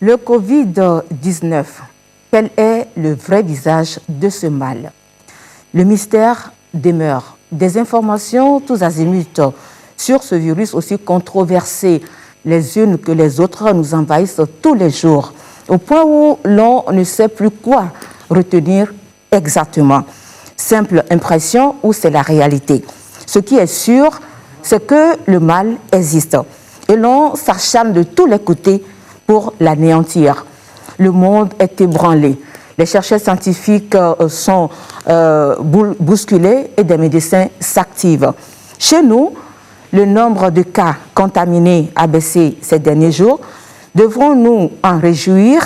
Le Covid-19, quel est le vrai visage de ce mal? Le mystère demeure. Des informations tous azimuts sur ce virus aussi controversé, les unes que les autres nous envahissent tous les jours, au point où l'on ne sait plus quoi retenir exactement. Simple impression ou c'est la réalité? Ce qui est sûr, c'est que le mal existe et l'on s'acharne de tous les côtés pour l'anéantir. Le monde est ébranlé. Les chercheurs scientifiques sont bousculés et des médecins s'activent. Chez nous, le nombre de cas contaminés a baissé ces derniers jours. Devrons-nous en réjouir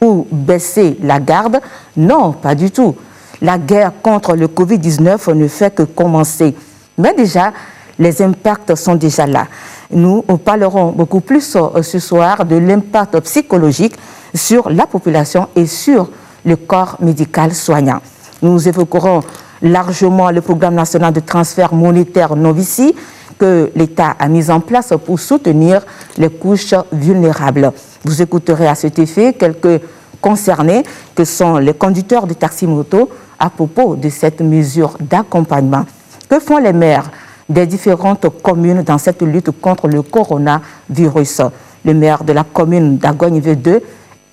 ou baisser la garde? Non, pas du tout. La guerre contre le Covid-19 ne fait que commencer. Mais déjà, les impacts sont déjà là. Nous parlerons beaucoup plus ce soir de l'impact psychologique sur la population et sur le corps médical soignant. Nous évoquerons largement le programme national de transfert monétaire Novici que l'État a mis en place pour soutenir les couches vulnérables. Vous écouterez à cet effet quelques concernés que sont les conducteurs de taxi-moto à propos de cette mesure d'accompagnement. Que font les maires des différentes communes dans cette lutte contre le coronavirus? Le maire de la commune d'Agogne-V2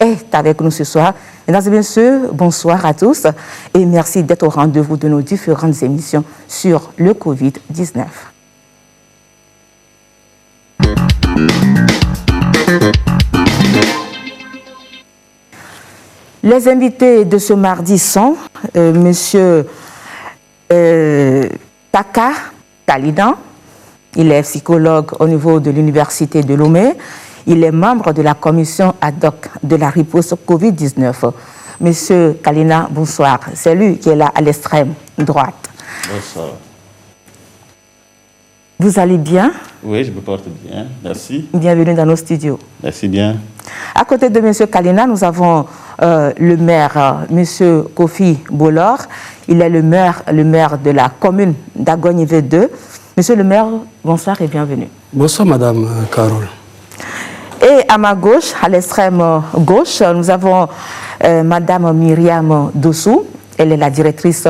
est avec nous ce soir. Mesdames et messieurs, bonsoir à tous et merci d'être au rendez-vous de nos différentes émissions sur le Covid-19. Les invités de ce mardi sont Monsieur Taka Kalina. Il est psychologue au niveau de l'Université de Lomé. Il est membre de la commission ad hoc de la riposte Covid-19. Monsieur Kalina, bonsoir. C'est lui qui est là à l'extrême droite. Bonsoir. Vous allez bien? Oui, je me porte bien. Merci. Bienvenue dans nos studios. Merci bien. À côté de monsieur Kalina, nous avons le maire, monsieur Kofi Bolor. Il est le maire de la commune d'Agogne V2. Monsieur le maire, bonsoir et bienvenue. Bonsoir, madame Carole. Et à ma gauche, à l'extrême gauche, nous avons madame Myriam Dossou. Elle est la directrice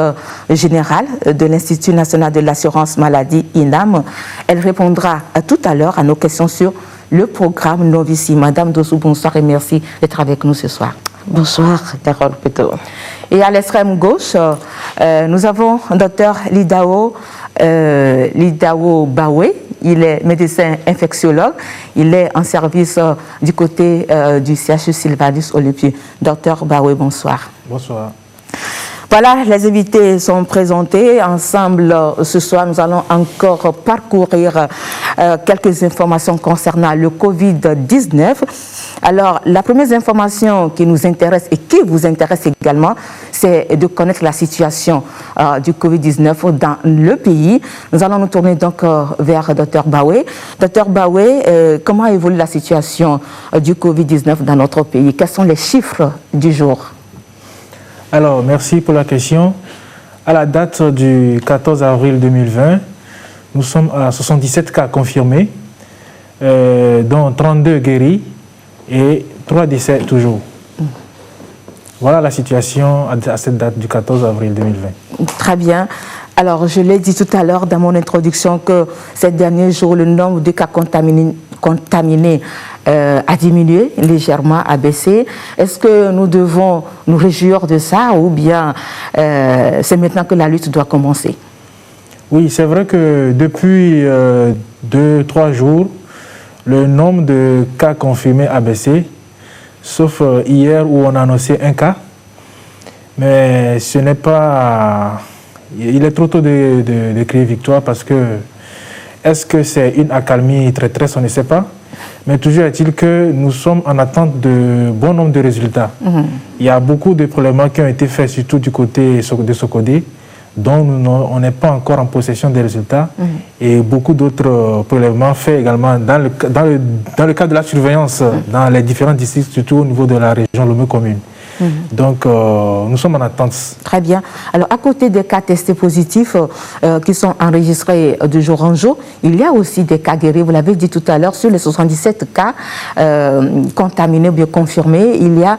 générale de l'Institut national de l'assurance maladie, INAM. Elle répondra tout à l'heure à nos questions sur le programme Novici. Madame Dossou, bonsoir et merci d'être avec nous ce soir. Bonsoir, Carole Peto. Et à l'extrême gauche, nous avons Dr Lidao Bawe. Il est médecin infectiologue. Il est en service du côté du CHU Sylvanus Olympie. Dr Bawe, bonsoir. Bonsoir. Voilà, les invités sont présentés. Ensemble, ce soir, nous allons encore parcourir quelques informations concernant le Covid-19. Alors, la première information qui nous intéresse et qui vous intéresse également, c'est de connaître la situation du Covid-19 dans le pays. Nous allons nous tourner donc vers Dr Bawe. Dr Bawe, comment évolue la situation du Covid-19 dans notre pays? Quels sont les chiffres du jour? Alors, merci pour la question. À la date du 14 avril 2020, nous sommes à 77 cas confirmés, dont 32 guéris et 3 décès toujours. Voilà la situation à cette date du 14 avril 2020. Très bien. Alors, je l'ai dit tout à l'heure dans mon introduction que ces derniers jours, le nombre de cas contaminés a diminué légèrement, a baissé. Est-ce que nous devons nous réjouir de ça ou bien c'est maintenant que la lutte doit commencer? Oui, c'est vrai que depuis 2-3 jours, le nombre de cas confirmés a baissé, sauf hier où on a annoncé un cas. Mais ce n'est pas... Il est trop tôt de crier victoire parce que est-ce que c'est une accalmie traîtresse, on ne sait pas. Mais toujours est-il que nous sommes en attente de bon nombre de résultats. Il y a beaucoup de prélèvements qui ont été faits, surtout du côté de Sokodé, dont on n'est pas encore en possession des résultats. Et beaucoup d'autres prélèvements faits également dans le cadre de la surveillance dans les différents districts, surtout au niveau de la région Lomé commune. Donc, nous sommes en attente. Très bien. Alors, à côté des cas testés positifs qui sont enregistrés de jour en jour, il y a aussi des cas guéris. Vous l'avez dit tout à l'heure, sur les 77 cas contaminés ou bien confirmés, il y a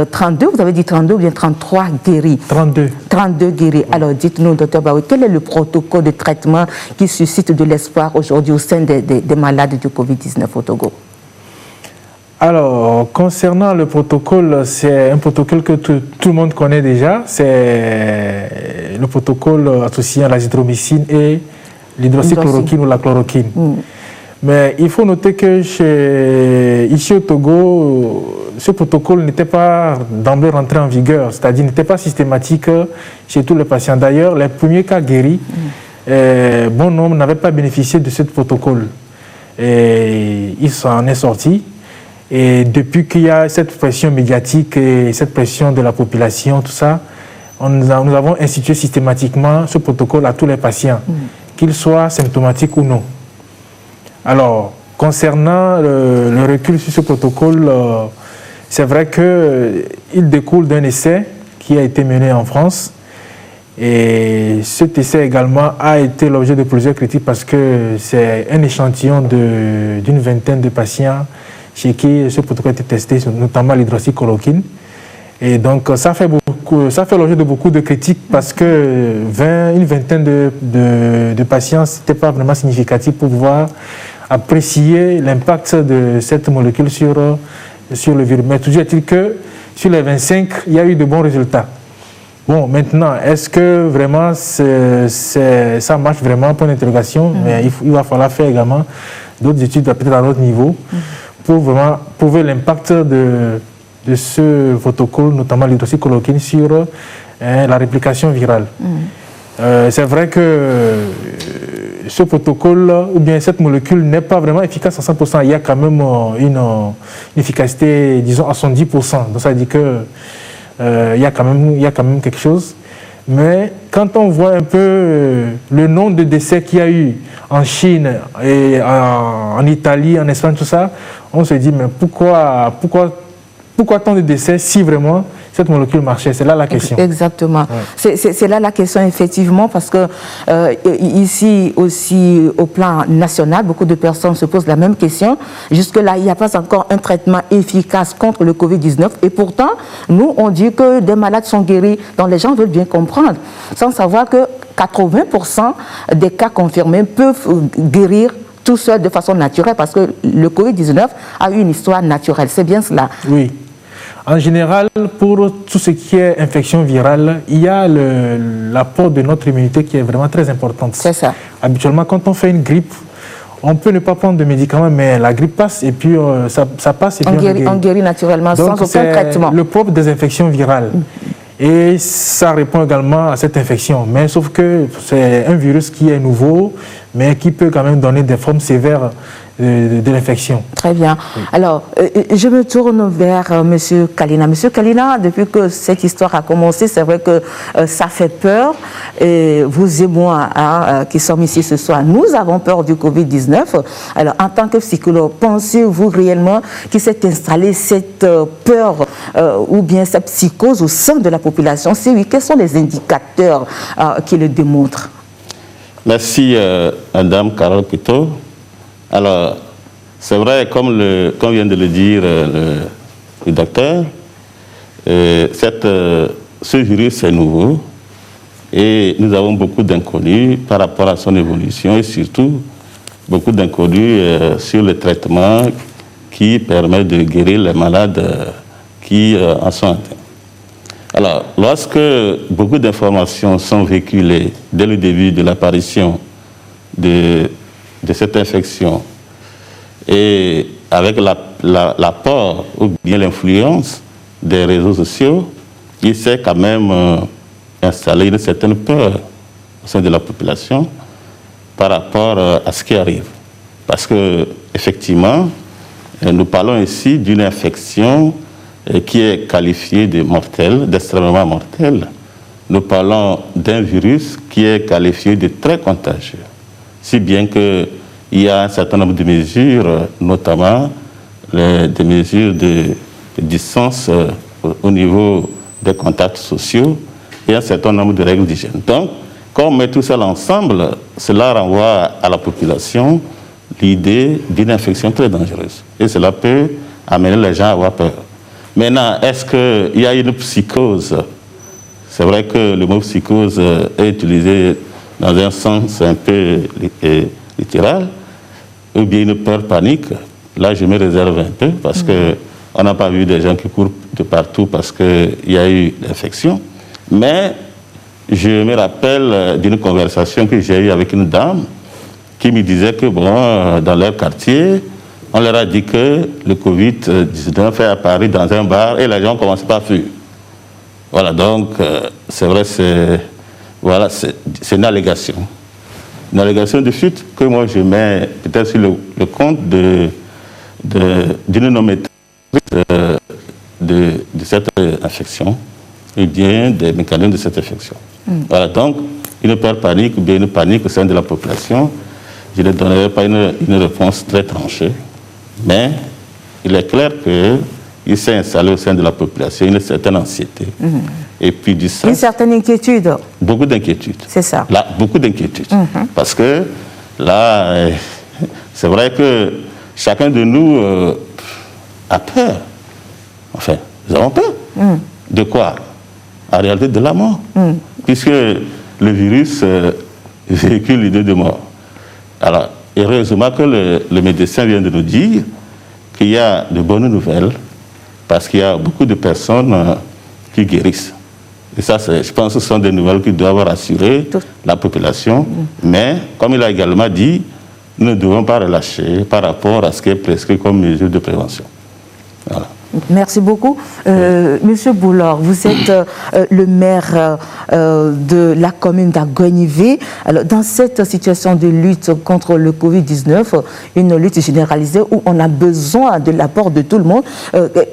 32, vous avez dit 32 ou bien 33 guéris. 32. 32 guéris. Oui. Alors, dites-nous, docteur Baoui, quel est le protocole de traitement qui suscite de l'espoir aujourd'hui au sein des malades du Covid-19 au Togo? Alors, concernant le protocole, c'est un protocole que tout le monde connaît déjà. C'est le protocole associé à l'azithromycine et l'hydroxychloroquine ou la chloroquine. Mais il faut noter que ici au Togo, ce protocole n'était pas d'emblée rentré en vigueur, c'est-à-dire n'était pas systématique chez tous les patients. D'ailleurs, les premiers cas guéris, bon nombre n'avaient pas bénéficié de ce protocole. Et il s'en est sorti. Et depuis qu'il y a cette pression médiatique et cette pression de la population, tout ça, nous avons institué systématiquement ce protocole à tous les patients, qu'ils soient symptomatiques ou non. Alors, concernant le recul sur ce protocole, c'est vrai qu'il découle d'un essai qui a été mené en France. Et cet essai également a été l'objet de plusieurs critiques parce que c'est un échantillon d'une vingtaine de patients chez qui ce protocole a été testé, notamment l'hydroxychloroquine. Et donc, ça fait l'objet de beaucoup de critiques parce que une vingtaine de patients, ce n'était pas vraiment significatif pour pouvoir apprécier l'impact de cette molécule sur le virus. Mais toujours est-il que sur les 25, il y a eu de bons résultats. Bon, maintenant, est-ce que vraiment ça marche vraiment pour l'interrogation? Mais il va falloir faire également d'autres études, peut-être à notre niveau, pour vraiment prouver l'impact de ce protocole, notamment l'hydroxychloroquine, sur la réplication virale. C'est vrai que ce protocole, ou bien cette molécule, n'est pas vraiment efficace à 100%. Il y a quand même une efficacité, disons, à 110%. Donc ça veut dire que il y a quand même quelque chose. Mais quand on voit un peu le nombre de décès qu'il y a eu en Chine et en Italie, en Espagne, tout ça, on se dit, mais pourquoi tant de décès si vraiment cette molécule marchait? C'est là la question. Exactement. Ouais. C'est là la question, effectivement, parce que ici aussi, au plan national, beaucoup de personnes se posent la même question. Jusque-là, il n'y a pas encore un traitement efficace contre le Covid-19. Et pourtant, nous, on dit que des malades sont guéris. Donc les gens veulent bien comprendre, sans savoir que 80% des cas confirmés peuvent guérir tout seul de façon naturelle, parce que le Covid-19 a eu une histoire naturelle. C'est bien cela. Oui. En général, pour tout ce qui est infection virale, il y a l'apport de notre immunité qui est vraiment très importante. C'est ça. Habituellement, quand on fait une grippe, on peut ne pas prendre de médicaments, mais la grippe passe et puis ça passe et puis on guérit naturellement. Donc, sans aucun traitement. Le propre des infections virales. Et ça répond également à cette infection. Mais sauf que c'est un virus qui est nouveau, mais qui peut quand même donner des formes sévères de l'infection. Très bien. Oui. Alors, je me tourne vers M. Kalina. M. Kalina, depuis que cette histoire a commencé, c'est vrai que ça fait peur. Et vous et moi, qui sommes ici ce soir, nous avons peur du Covid-19. Alors, en tant que psychologue, pensez-vous réellement qu'il s'est installé cette peur ou bien cette psychose au sein de la population? Si oui, quels sont les indicateurs qui le démontrent? Merci, Madame Carole Pito. Alors, c'est vrai, comme vient de le dire le docteur, ce virus est nouveau et nous avons beaucoup d'inconnus par rapport à son évolution et surtout beaucoup d'inconnus sur le traitement qui permet de guérir les malades qui en sont atteints. Alors, lorsque beaucoup d'informations sont véhiculées dès le début de l'apparition de cette infection et avec l'apport ou bien l'influence des réseaux sociaux, il s'est quand même installé une certaine peur au sein de la population par rapport à ce qui arrive. Parce que, effectivement, nous parlons ici d'une infection qui est qualifiée de mortelle, d'extrêmement mortelle. Nous parlons d'un virus qui est qualifié de très contagieux. Si bien qu'il y a un certain nombre de mesures, notamment des mesures de distance au niveau des contacts sociaux et un certain nombre de règles d'hygiène. Donc, quand on met tout ça ensemble, cela renvoie à la population l'idée d'une infection très dangereuse. Et cela peut amener les gens à avoir peur. Maintenant, est-ce qu'il y a une psychose? C'est vrai que le mot psychose est utilisé dans un sens un peu littéral, ou bien une peur panique. Là, je me réserve un peu parce qu'on n'a pas vu des gens qui courent de partout parce qu'il y a eu l'infection. Mais je me rappelle d'une conversation que j'ai eue avec une dame qui me disait que, bon, dans leur quartier, on leur a dit que le Covid-19 est apparu dans un bar et les gens commençaient pas à fuir. Voilà, donc, c'est vrai, c'est une allégation. Une allégation de fuite que moi je mets peut-être sur le compte d'une non-maîtrise de cette infection et bien des mécanismes de cette infection. Voilà, donc, une peur panique ou bien une panique au sein de la population, je ne donnerai pas une réponse très tranchée, mais il est clair qu'il s'est installé au sein de la population une certaine anxiété. Et puis du stress. Une certaine inquiétude. Beaucoup d'inquiétude. C'est ça. Là, beaucoup d'inquiétude. Parce que là, c'est vrai que chacun de nous a peur. Enfin, nous avons peur. De quoi? En réalité, de la mort. Puisque le virus véhicule l'idée de mort. Alors, heureusement que le médecin vient de nous dire qu'il y a de bonnes nouvelles, parce qu'il y a beaucoup de personnes qui guérissent. Et ça, je pense que ce sont des nouvelles qui doivent rassurer la population. Mais, comme il a également dit, nous ne devons pas relâcher par rapport à ce qui est prescrit comme mesure de prévention. Voilà. Merci beaucoup. Monsieur Boulor, vous êtes le maire de la commune d'Agonivé. Alors, dans cette situation de lutte contre le Covid-19, une lutte généralisée où on a besoin de l'apport de tout le monde,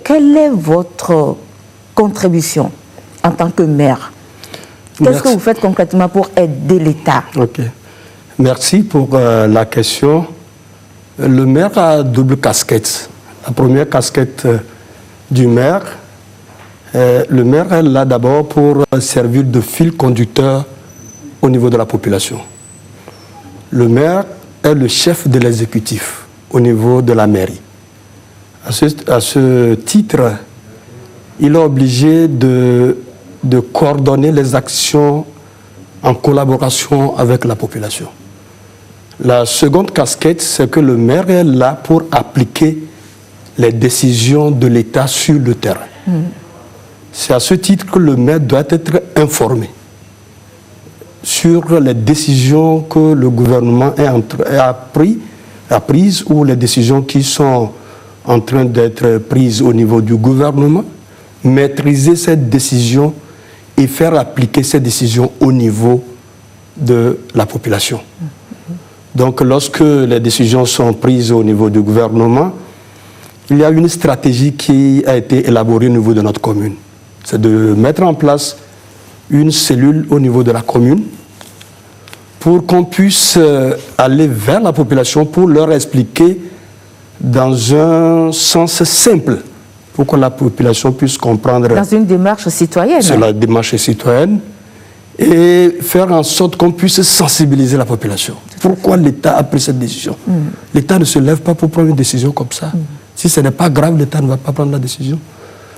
quelle est votre contribution en tant que maire? Qu'est-ce que vous faites concrètement pour aider l'État? Ok. Merci pour la question. Le maire a double casquette. La première casquette du maire, le maire est là d'abord pour servir de fil conducteur au niveau de la population. Le maire est le chef de l'exécutif au niveau de la mairie. À ce titre, il est obligé de coordonner les actions en collaboration avec la population. La seconde casquette, c'est que le maire est là pour appliquer les décisions de l'État sur le terrain. C'est à ce titre que le maire doit être informé sur les décisions que le gouvernement a prises ou les décisions qui sont en train d'être prises au niveau du gouvernement, maîtriser ces décisions et faire appliquer ces décisions au niveau de la population. Donc, lorsque les décisions sont prises au niveau du gouvernement, il y a une stratégie qui a été élaborée au niveau de notre commune. C'est de mettre en place une cellule au niveau de la commune pour qu'on puisse aller vers la population pour leur expliquer dans un sens simple, pour que la population puisse comprendre. Dans une démarche citoyenne. C'est la démarche citoyenne. Et faire en sorte qu'on puisse sensibiliser la population. Pourquoi l'État a pris cette décision? L'État ne se lève pas pour prendre une décision comme ça. Si ce n'est pas grave, l'État ne va pas prendre la décision.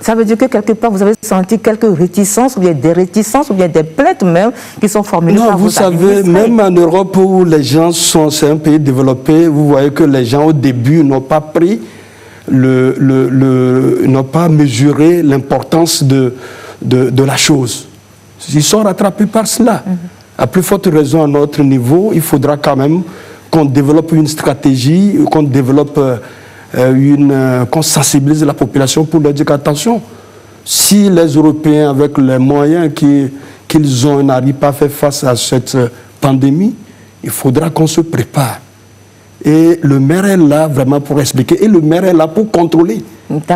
Ça veut dire que quelque part, vous avez senti quelques réticences, ou bien des réticences, ou bien des plaintes même, qui sont formulées par vos administrés. Vous savez, même en Europe où les gens c'est un pays développé, vous voyez que les gens au début n'ont pas pris, n'ont pas mesuré l'importance de la chose. Ils sont rattrapés par cela. À plus forte raison, à notre niveau, il faudra quand même qu'on développe une stratégie, qu'on développe qu'on sensibilise la population pour leur dire attention, si les Européens, avec les moyens qu'ils ont, n'arrivent pas à faire face à cette pandémie, il faudra qu'on se prépare. Et le maire est là vraiment pour expliquer, et le maire est là pour contrôler,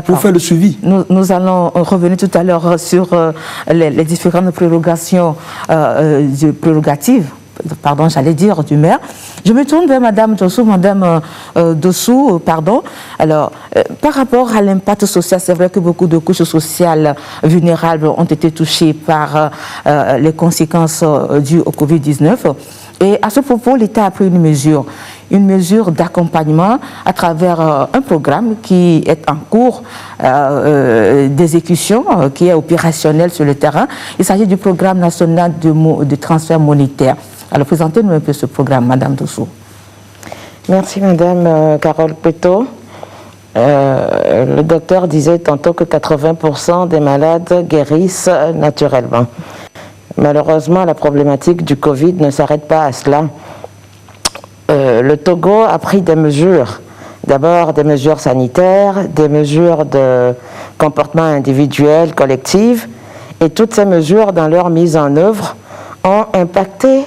pour faire le suivi. Nous allons revenir tout à l'heure sur les différentes prérogatives pardon, j'allais dire du maire. Je me tourne vers Madame Dossou. Madame Dossou, pardon. Alors, par rapport à l'impact social, c'est vrai que beaucoup de couches sociales vulnérables ont été touchées par les conséquences dues au Covid-19. Et à ce propos, l'État a pris une mesure d'accompagnement à travers un programme qui est en cours d'exécution, qui est opérationnel sur le terrain. Il s'agit du programme national de transfert monétaire. Alors, présentez-nous un peu ce programme, Madame Dossou. Merci, Madame Carole Peto. Le docteur disait tantôt que 80% des malades guérissent naturellement. Malheureusement, la problématique du Covid ne s'arrête pas à cela. Le Togo a pris des mesures. D'abord des mesures sanitaires, des mesures de comportement individuel, collectif. Et toutes ces mesures, dans leur mise en œuvre, ont impacté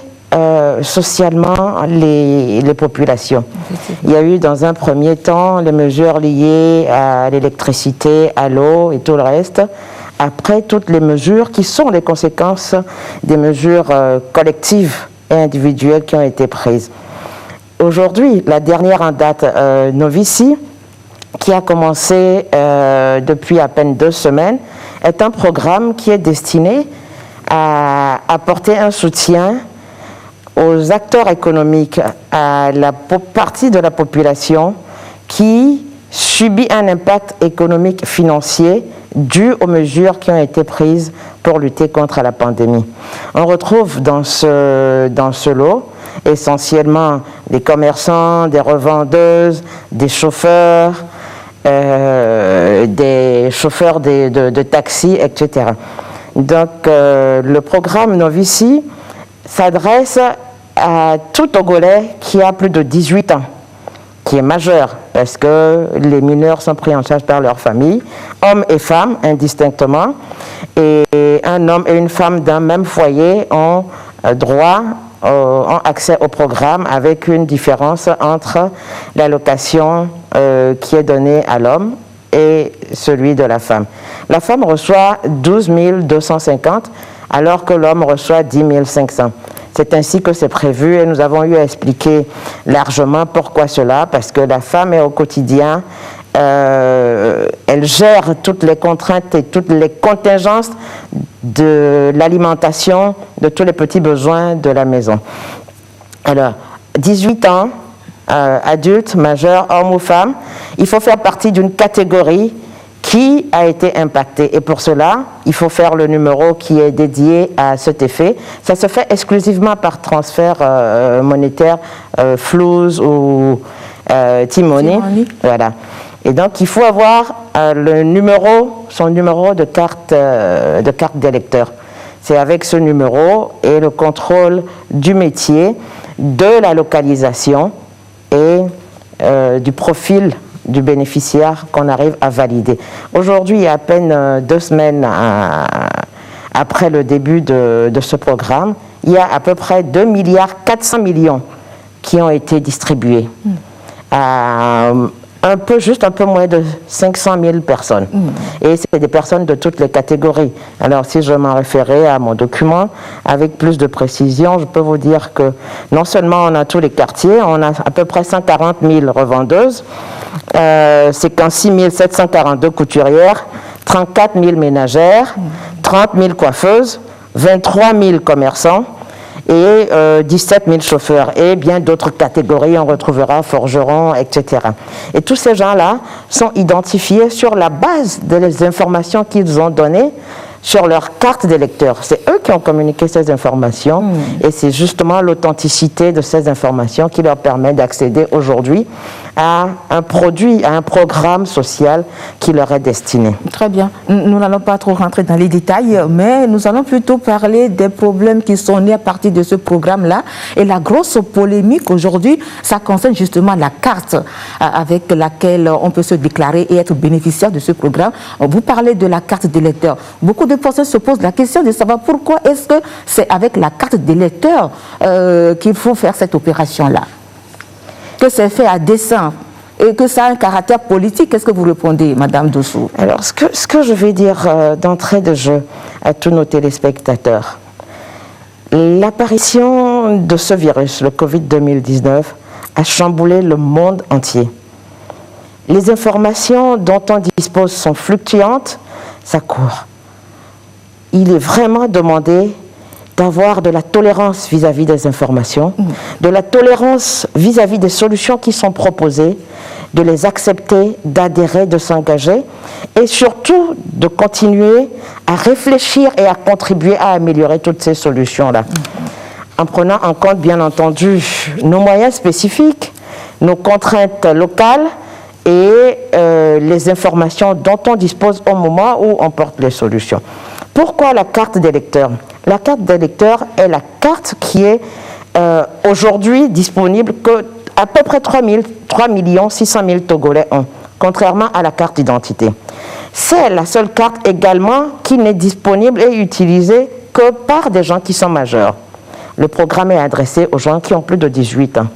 socialement les populations. Il y a eu dans un premier temps les mesures liées à l'électricité, à l'eau et tout le reste. Après, toutes les mesures qui sont les conséquences des mesures collectives et individuelles qui ont été prises. Aujourd'hui, la dernière en date, Novici, qui a commencé depuis à peine 2 semaines, est un programme qui est destiné à apporter un soutien aux acteurs économiques, à la partie de la population qui subit un impact économique financier dû aux mesures qui ont été prises pour lutter contre la pandémie. On retrouve dans ce lot essentiellement des commerçants, des revendeuses, des chauffeurs de taxis, etc. Donc le programme Novici s'adresse à tout Togolais qui a plus de 18 ans, qui est majeur, parce que les mineurs sont pris en charge par leur famille, hommes et femmes indistinctement, et un homme et une femme d'un même foyer ont accès au programme, avec une différence entre l'allocation qui est donnée à l'homme et celui de la femme. La femme reçoit 12 250, alors que l'homme reçoit 10 500. C'est ainsi que c'est prévu et nous avons eu à expliquer largement pourquoi cela, parce que la femme est au quotidien, elle gère toutes les contraintes et toutes les contingences de l'alimentation, de tous les petits besoins de la maison. Alors, 18 ans, adulte, majeur, homme ou femme, il faut faire partie d'une catégorie qui a été impacté. Et pour cela, il faut faire le numéro qui est dédié à cet effet. Ça se fait exclusivement par transfert monétaire, Flouz ou Timoni. Voilà. Et donc, il faut avoir son numéro de carte d'électeur. C'est avec ce numéro et le contrôle du métier, de la localisation et du profil du bénéficiaire qu'on arrive à valider. Aujourd'hui, à peine 2 semaines après le début de ce programme, il y a à peu près 2,4 milliards qui ont été distribués à juste un peu moins de 500 000 personnes. Et c'est des personnes de toutes les catégories. Alors, si je m'en référais à mon document, avec plus de précision, je peux vous dire que non seulement on a tous les quartiers, on a à peu près 140 000 revendeuses, 56 742 couturières, 34 000 ménagères, 30 000 coiffeuses, 23 000 commerçants, et 17 000 chauffeurs et bien d'autres catégories, on retrouvera forgerons, etc. Et tous ces gens-là sont identifiés sur la base des informations qu'ils ont données sur leur carte d'électeur. C'est eux qui ont communiqué ces informations et c'est justement l'authenticité de ces informations qui leur permet d'accéder aujourd'hui à un produit, à un programme social qui leur est destiné. Très bien. Nous n'allons pas trop rentrer dans les détails, mais nous allons plutôt parler des problèmes qui sont nés à partir de ce programme-là. Et la grosse polémique aujourd'hui, ça concerne justement la carte avec laquelle on peut se déclarer et être bénéficiaire de ce programme. Vous parlez de la carte d'électeur. Beaucoup de personnes se posent la question de savoir pourquoi est-ce que c'est avec la carte d'électeur qu'il faut faire cette opération-là, que c'est fait à dessein et que ça a un caractère politique. Qu'est-ce que vous répondez, Madame Dossou? Alors, ce que je vais dire d'entrée de jeu à tous nos téléspectateurs, L'apparition de ce virus, le Covid-2019, a chamboulé le monde entier. Les informations dont on dispose sont fluctuantes, ça court. Il est vraiment demandé d'avoir de la tolérance vis-à-vis des informations, de la tolérance vis-à-vis des solutions qui sont proposées, de les accepter, d'adhérer, de s'engager et surtout de continuer à réfléchir et à contribuer à améliorer toutes ces solutions-là. En prenant en compte, bien entendu, nos moyens spécifiques, nos contraintes locales et les informations dont on dispose au moment où on porte les solutions. Pourquoi la carte d'électeur? La carte d'électeur est la carte qui est aujourd'hui disponible que à peu près 3 600 000 Togolais ont, contrairement à la carte d'identité. C'est la seule carte également qui n'est disponible et utilisée que par des gens qui sont majeurs. Le programme est adressé aux gens qui ont plus de 18 ans.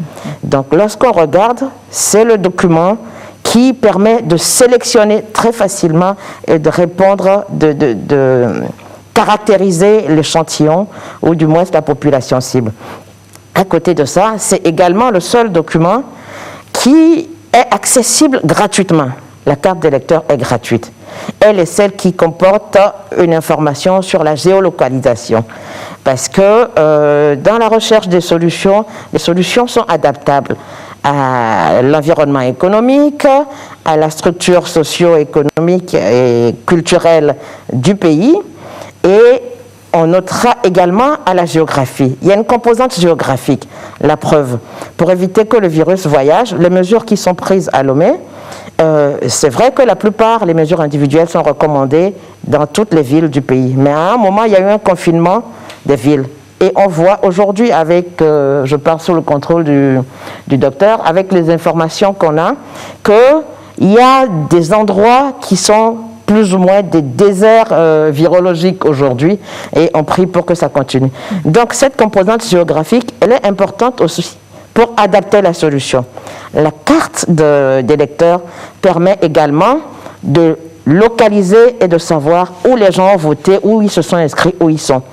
Donc lorsqu'on regarde, c'est le document qui permet de sélectionner très facilement et de répondre, de caractériser l'échantillon ou du moins la population cible. À côté de ça, c'est également le seul document qui est accessible gratuitement. La carte d'électeur est gratuite. Elle est celle qui comporte une information sur la géolocalisation. Parce que dans la recherche des solutions, les solutions sont adaptables à l'environnement économique, à la structure socio-économique et culturelle du pays, et on notera également à la géographie. Il y a une composante géographique, la preuve. Pour éviter que le virus voyage, les mesures qui sont prises à Lomé, c'est vrai que la plupart des mesures individuelles sont recommandées dans toutes les villes du pays. Mais à un moment, il y a eu un confinement des villes. Et on voit aujourd'hui avec, je parle sous le contrôle du docteur, avec les informations qu'on a, qu'il y a des endroits qui sont plus ou moins des déserts virologiques aujourd'hui, et on prie pour que ça continue. Donc cette composante géographique, elle est importante aussi pour adapter la solution. La carte d'électeur permet également de localiser et de savoir où les gens ont voté, où ils se sont inscrits, où ils sont.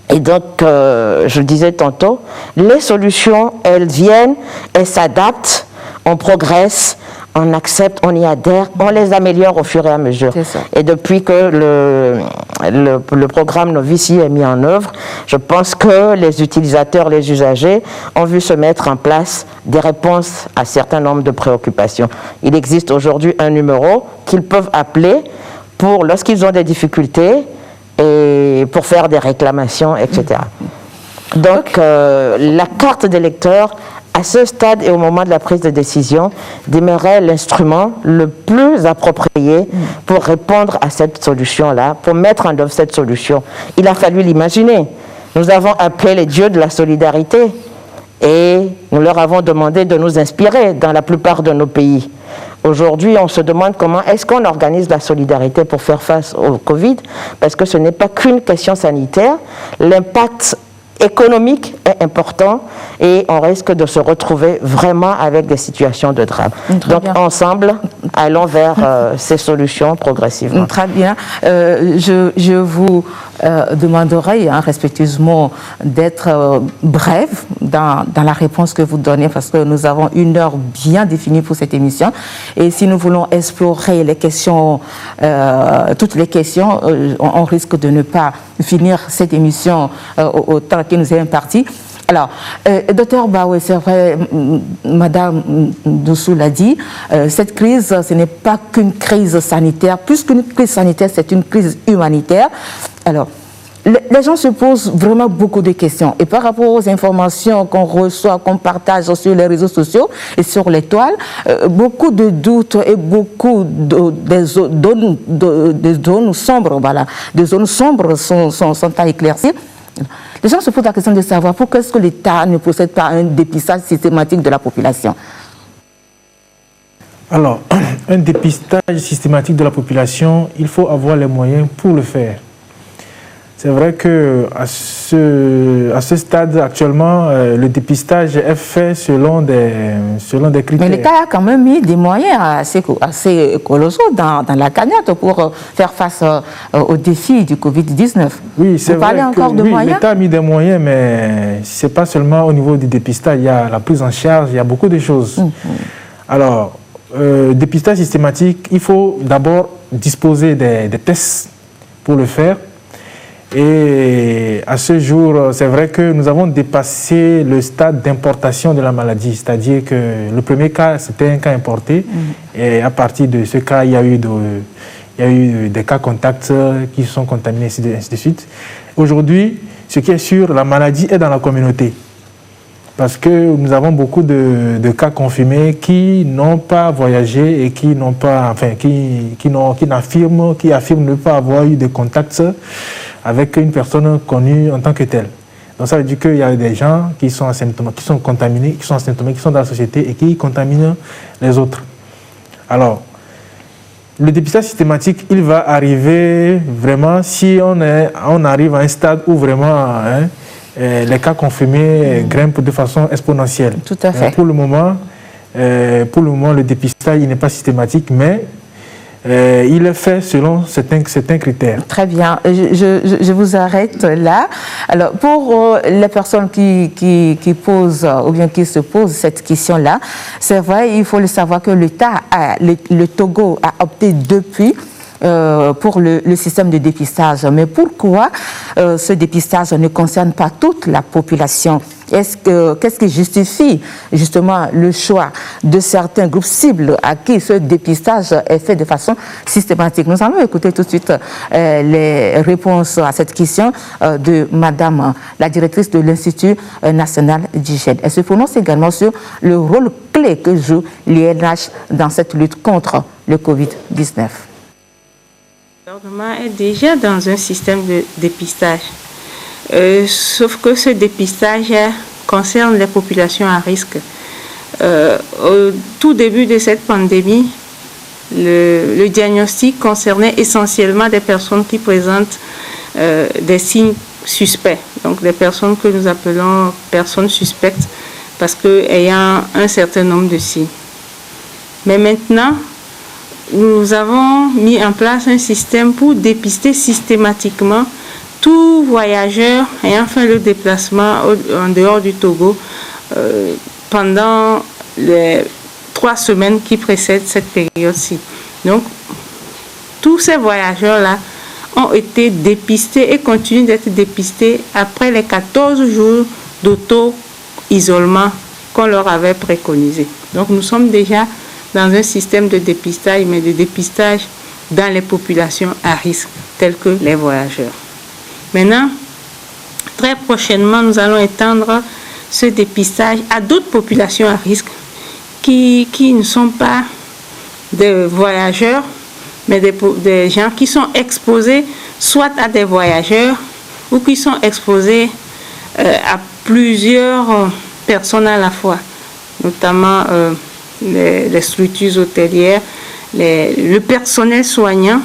Et donc, je le disais tantôt, les solutions, elles viennent, elles s'adaptent, on progresse, on accepte, on y adhère, on les améliore au fur et à mesure. Et depuis que le programme Novici est mis en œuvre, je pense que les utilisateurs, les usagers ont vu se mettre en place des réponses à un certain nombre de préoccupations. Il existe aujourd'hui un numéro qu'ils peuvent appeler pour, lorsqu'ils ont des difficultés, et pour faire des réclamations, etc. Donc, la carte d'électeur, à ce stade et au moment de la prise de décision, demeurait l'instrument le plus approprié pour répondre à cette solution-là, pour mettre en œuvre cette solution. Il a fallu l'imaginer. Nous avons appelé les dieux de la solidarité et nous leur avons demandé de nous inspirer dans la plupart de nos pays. Aujourd'hui, on se demande comment est-ce qu'on organise la solidarité pour faire face au Covid, parce que ce n'est pas qu'une question sanitaire. L'impact économique est important et on risque de se retrouver vraiment avec des situations de drame. Donc ensemble, allons vers ces solutions progressivement. Très bien. Je vous demanderai respectueusement d'être brève dans la réponse que vous donnez, parce que nous avons une heure bien définie pour cette émission. Et si nous voulons explorer les questions, toutes les questions, on risque de ne pas finir cette émission au temps qui nous est imparti. Alors, docteur Baoué, c'est vrai, Madame Doussou l'a dit, cette crise, ce n'est pas qu'une crise sanitaire. Plus qu'une crise sanitaire, c'est une crise humanitaire. Alors, les gens se posent vraiment beaucoup de questions. Et par rapport aux informations qu'on reçoit, qu'on partage sur les réseaux sociaux et sur les toiles, beaucoup de doutes et beaucoup de zones sombres, voilà, des zones sombres sont à éclaircir. Les gens se posent la question de savoir pourquoi est-ce que l'État ne procède pas à un dépistage systématique de la population. Alors, un dépistage systématique de la population, il faut avoir les moyens pour le faire. C'est vrai qu'à ce stade, actuellement, le dépistage est fait selon des critères. Mais l'État a quand même mis des moyens assez colossaux dans la cagnotte pour faire face aux défis du Covid-19. Oui, c'est vrai. Vous parlez encore de moyens? L'État a mis des moyens, mais ce n'est pas seulement au niveau du dépistage. Il y a la prise en charge, il y a beaucoup de choses. Alors, dépistage systématique, il faut d'abord disposer des tests pour le faire. Et à ce jour, c'est vrai que nous avons dépassé le stade d'importation de la maladie. C'est-à-dire que le premier cas, c'était un cas importé. Et à partir de ce cas, il y a eu des cas contacts qui sont contaminés, ainsi de suite. Aujourd'hui, ce qui est sûr, la maladie est dans la communauté. Parce que nous avons beaucoup de cas confirmés qui n'ont pas voyagé et qui affirment ne pas avoir eu de contacts avec une personne connue en tant que telle. Donc ça veut dire qu'il y a des gens qui sont asymptomatiques, qui sont contaminés, qui sont asymptomatiques, qui sont dans la société et qui contaminent les autres. Alors, le dépistage systématique, il va arriver vraiment si on arrive à un stade où vraiment les cas confirmés grimpent de façon exponentielle. Tout à fait. Pour le moment, le dépistage n'est pas systématique, mais il est fait selon certains critères. Très bien. Je vous arrête là. Alors, pour les personnes qui posent ou bien qui se posent cette question-là, c'est vrai, il faut le savoir que l'État, le Togo a opté depuis pour le système de dépistage. Mais pourquoi ce dépistage ne concerne pas toute la population? Qu'est-ce qui justifie justement le choix de certains groupes cibles à qui ce dépistage est fait de façon systématique? Nous allons écouter tout de suite les réponses à cette question de Madame la directrice de l'Institut national d'hygiène. Elle se prononce également sur le rôle clé que joue l'INH dans cette lutte contre le Covid-19. Le gouvernement est déjà dans un système de dépistage, sauf que ce dépistage concerne les populations à risque. Au tout début de cette pandémie, le diagnostic concernait essentiellement des personnes qui présentent des signes suspects, donc des personnes que nous appelons personnes suspectes parce qu'ayant un certain nombre de signes. Mais maintenant, nous avons mis en place un système pour dépister systématiquement tout voyageur ayant fait le déplacement en dehors du Togo pendant les 3 semaines qui précèdent cette période-ci. Donc, tous ces voyageurs-là ont été dépistés et continuent d'être dépistés après les 14 jours d'auto-isolement qu'on leur avait préconisé. Donc, nous sommes déjà dans un système de dépistage, mais de dépistage dans les populations à risque, telles que les voyageurs. Maintenant, très prochainement, nous allons étendre ce dépistage à d'autres populations à risque qui ne sont pas des voyageurs, mais des gens qui sont exposés soit à des voyageurs ou qui sont exposés à plusieurs personnes à la fois, notamment les structures hôtelières, le personnel soignant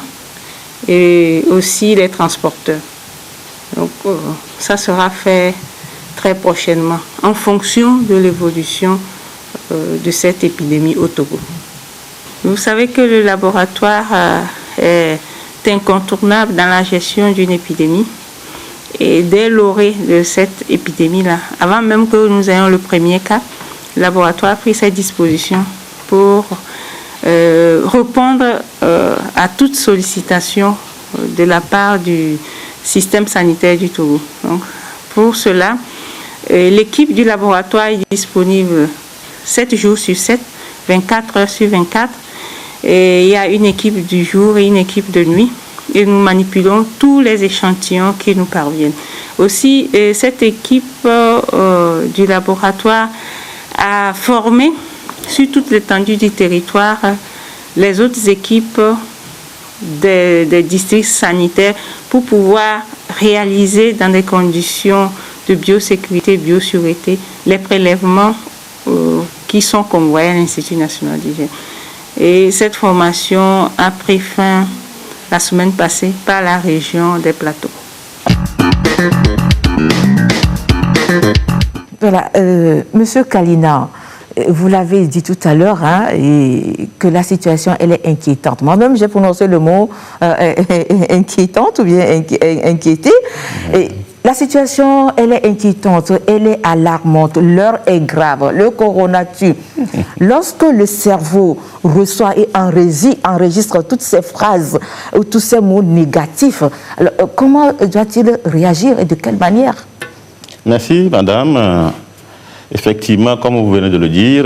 et aussi les transporteurs. Donc ça sera fait très prochainement en fonction de l'évolution de cette épidémie au Togo. Vous savez que le laboratoire est incontournable dans la gestion d'une épidémie. Et dès l'orée de cette épidémie-là, avant même que nous ayons le premier cas, le laboratoire a pris ses dispositions pour répondre à toute sollicitation de la part du système sanitaire du Togo. Donc, pour cela, l'équipe du laboratoire est disponible 7 jours sur 7, 24 heures sur 24. Et il y a une équipe du jour et une équipe de nuit. Et nous manipulons tous les échantillons qui nous parviennent. Aussi, cette équipe du laboratoire a formé sur toute l'étendue du territoire les autres équipes des districts sanitaires pour pouvoir réaliser dans des conditions de biosécurité, biosécurité, les prélèvements qui sont convoyés à l'Institut national d'hygiène. Et cette formation a pris fin la semaine passée par la région des Plateaux. Voilà, Monsieur Kalina, vous l'avez dit tout à l'heure, hein, que la situation, elle est inquiétante. Moi-même, j'ai prononcé le mot inquiétante ou bien inquiétée. Et la situation, elle est inquiétante, elle est alarmante, l'heure est grave, le corona tue. Lorsque le cerveau reçoit et enregistre toutes ces phrases ou tous ces mots négatifs, alors, comment doit-il réagir et de quelle manière? Merci, madame. Effectivement, comme vous venez de le dire,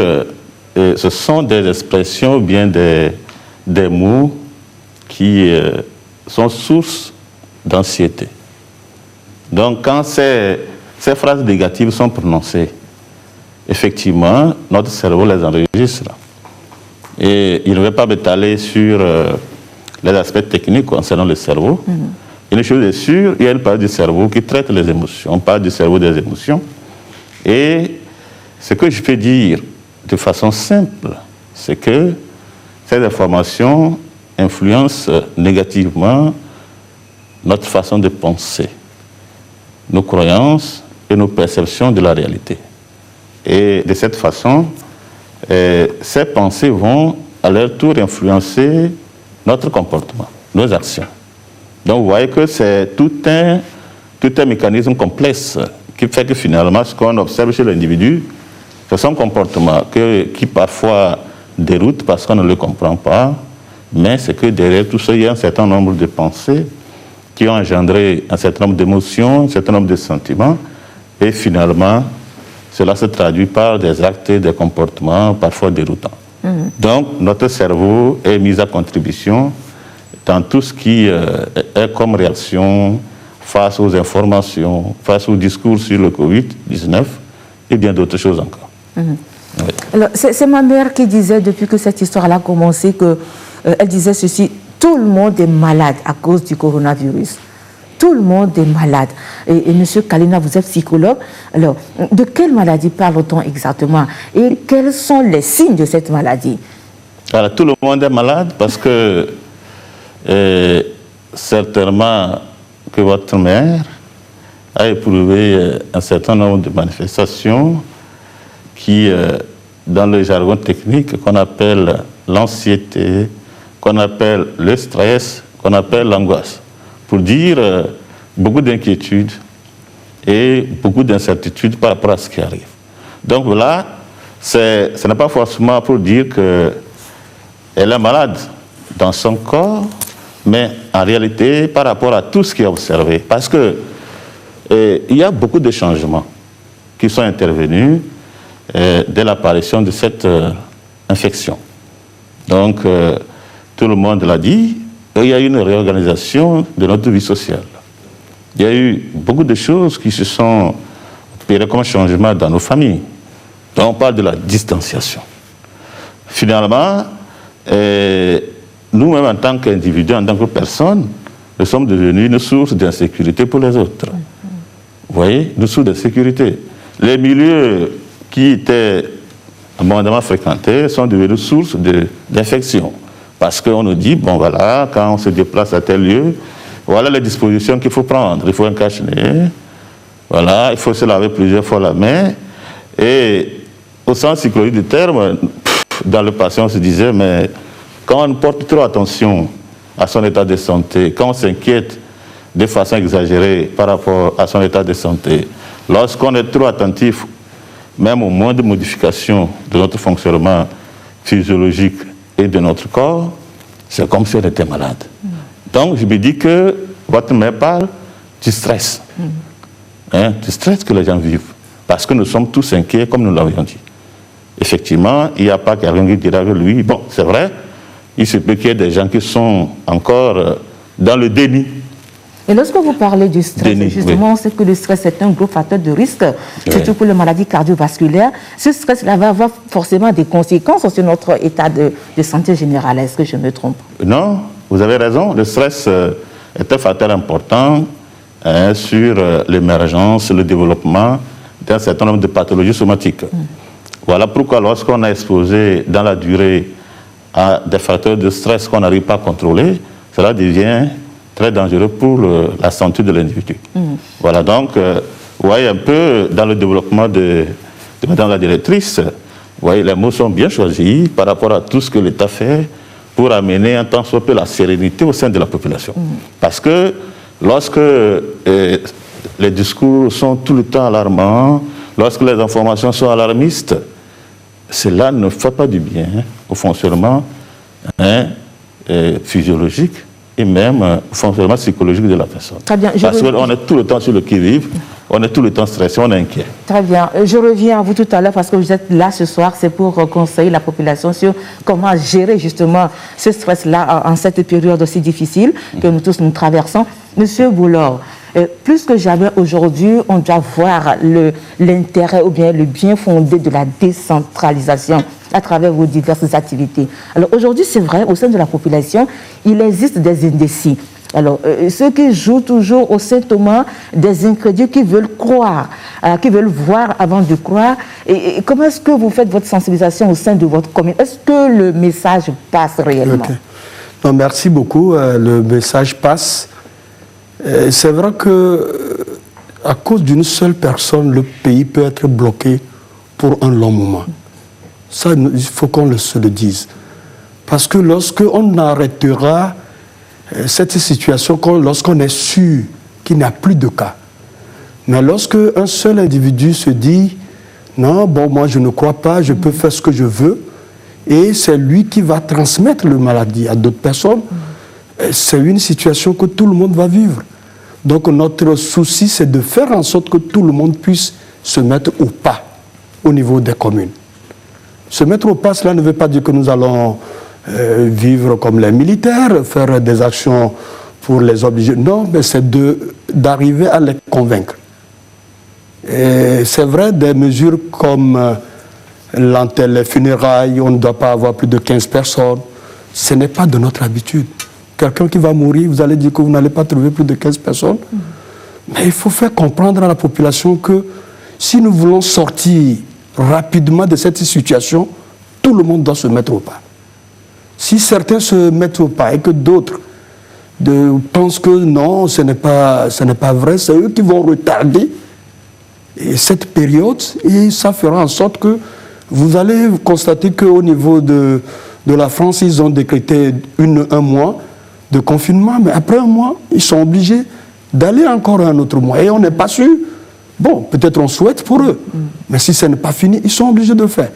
ce sont des expressions, bien des mots qui sont source d'anxiété. Donc, quand ces phrases négatives sont prononcées, effectivement, notre cerveau les enregistre. Et il ne va pas m'étaler sur les aspects techniques concernant le cerveau. Une chose est sûre, il y a une partie du cerveau qui traite les émotions. On parle du cerveau des émotions. Et ce que je peux dire de façon simple, c'est que ces informations influencent négativement notre façon de penser, nos croyances et nos perceptions de la réalité. Et de cette façon, ces pensées vont à leur tour influencer notre comportement, nos actions. Donc vous voyez que c'est tout un mécanisme complexe qui fait que finalement, ce qu'on observe chez l'individu, c'est son comportement qui parfois déroute parce qu'on ne le comprend pas, mais c'est que derrière tout ça, il y a un certain nombre de pensées qui ont engendré un certain nombre d'émotions, un certain nombre de sentiments, et finalement, cela se traduit par des actes et des comportements parfois déroutants. Donc, notre cerveau est mis à contribution dans tout ce qui est comme réaction face aux informations, face aux discours sur le Covid-19 et bien d'autres choses encore. Oui. Alors, c'est ma mère qui disait, depuis que cette histoire-là a commencé, elle disait ceci: tout le monde est malade à cause du coronavirus. Tout le monde est malade. Et Monsieur Kalina, vous êtes psychologue. Alors, de quelle maladie parle-t-on exactement? Et quels sont les signes de cette maladie? Alors, tout le monde est malade parce que certainement que votre mère a éprouvé un certain nombre de manifestations qui, dans le jargon technique, qu'on appelle l'anxiété, qu'on appelle le stress, qu'on appelle l'angoisse, pour dire beaucoup d'inquiétudes et beaucoup d'incertitudes par rapport à ce qui arrive. Donc là, ce n'est pas forcément pour dire qu'elle est malade dans son corps, mais en réalité par rapport à tout ce qui est observé. Parce que il y a beaucoup de changements qui sont intervenus dès l'apparition de cette infection. Donc, tout le monde l'a dit, il y a eu une réorganisation de notre vie sociale. Il y a eu beaucoup de choses qui se sont opérées comme changement dans nos familles. Donc, on parle de la distanciation. Finalement, nous-mêmes, en tant qu'individus, en tant que personnes, nous sommes devenus une source d'insécurité pour les autres. Vous voyez, une source d'insécurité. Les milieux qui étaient abondamment fréquentés sont devenus source d'infection. Parce qu'on nous dit, bon voilà, quand on se déplace à tel lieu, voilà les dispositions qu'il faut prendre. Il faut un cache-nez, voilà, il faut se laver plusieurs fois la main. Et au sens psychologique du terme, dans le passé, on se disait, mais quand on porte trop attention à son état de santé, quand on s'inquiète de façon exagérée par rapport à son état de santé, lorsqu'on est trop attentif, même aux moindres modifications de notre fonctionnement physiologique et de notre corps, c'est comme si on était malade. Donc, je me dis que votre mère parle du stress. Du stress que les gens vivent. Parce que nous sommes tous inquiets, comme nous l'avions dit. Effectivement, il n'y a pas quelqu'un qui dira que lui, bon, c'est vrai, il se peut qu'il y ait des gens qui sont encore dans le déni. Et lorsque vous parlez du stress, justement, on sait que le stress est un gros facteur de risque, surtout pour les maladies cardiovasculaires. Ce stress-là va avoir forcément des conséquences sur notre état de santé générale. Est-ce que je me trompe? Non, vous avez raison. Le stress est un facteur important sur l'émergence, le développement d'un certain nombre de pathologies somatiques. Voilà pourquoi lorsqu'on est exposé dans la durée à des facteurs de stress qu'on n'arrive pas à contrôler, cela devient très dangereux pour la santé de l'individu. Voilà, donc, voyez un peu dans le développement de Madame la directrice, vous voyez, les mots sont bien choisis par rapport à tout ce que l'État fait pour amener un tant soit peu la sérénité au sein de la population. Parce que lorsque les discours sont tout le temps alarmants, lorsque les informations sont alarmistes, cela ne fait pas du bien au fonctionnement physiologique et même au fonctionnement psychologique de la personne. Très bien. Parce qu'on est tout le temps sur le qui-vive, on est tout le temps stressé, on est inquiet. Très bien. Je reviens à vous tout à l'heure parce que vous êtes là ce soir, c'est pour conseiller la population sur comment gérer justement ce stress-là en cette période aussi difficile que nous tous nous traversons. Monsieur Boulor, plus que jamais aujourd'hui, on doit voir l'intérêt ou bien le bien fondé de la décentralisation à travers vos diverses activités. Alors aujourd'hui, c'est vrai, au sein de la population, il existe des indécis. Alors, ceux qui jouent toujours au Saint-Thomas, des incrédules qui veulent croire, qui veulent voir avant de croire. Et comment est-ce que vous faites votre sensibilisation au sein de votre commune? Est-ce que le message passe réellement? Okay. Non, merci beaucoup. Le message passe. C'est vrai que à cause d'une seule personne, le pays peut être bloqué pour un long moment. Ça, il faut qu'on se le dise. Parce que lorsqu'on arrêtera cette situation, lorsqu'on est sûr qu'il n'y a plus de cas, mais lorsque un seul individu se dit « Non, bon, moi je ne crois pas, je peux faire ce que je veux », et c'est lui qui va transmettre la maladie à d'autres personnes, c'est une situation que tout le monde va vivre. Donc notre souci, c'est de faire en sorte que tout le monde puisse se mettre au pas au niveau des communes. Se mettre au pas, cela ne veut pas dire que nous allons vivre comme les militaires, faire des actions pour les obliger. Non, mais c'est d'arriver à les convaincre. C'est vrai, des mesures comme les funérailles, on ne doit pas avoir plus de 15 personnes. Ce n'est pas de notre habitude. Quelqu'un qui va mourir, vous allez dire que vous n'allez pas trouver plus de 15 personnes. Mais il faut faire comprendre à la population que si nous voulons sortir rapidement de cette situation, tout le monde doit se mettre au pas. Si certains se mettent au pas et que d'autres pensent que non, ce n'est pas vrai, c'est eux qui vont retarder cette période et ça fera en sorte que vous allez constater qu'au niveau de la France, ils ont décrété un mois de confinement, mais après un mois, ils sont obligés d'aller encore un autre mois. Et on n'est pas sûr. Bon, peut-être on souhaite pour eux, mais si ce n'est pas fini, ils sont obligés de le faire.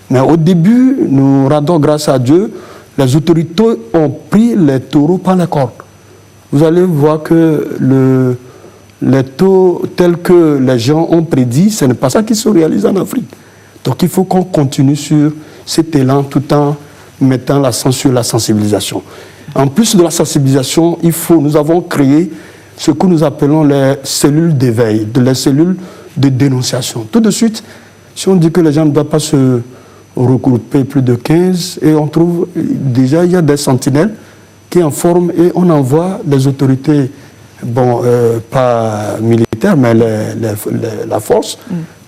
Mais au début, nous rendons grâce à Dieu, les autorités ont pris les taureaux par la corde. Vous allez voir que les taux tels que les gens ont prédit, ce n'est pas ça qui se réalise en Afrique. Donc il faut qu'on continue sur cet élan tout en mettant l'accent sur la sensibilisation. En plus de la sensibilisation, nous avons créé ce que nous appelons les cellules d'éveil, les cellules de dénonciation. Tout de suite, si on dit que les gens ne doivent pas se regrouper plus de 15, et on trouve déjà, il y a des sentinelles qui en forment et on envoie les autorités, pas militaires, mais la force,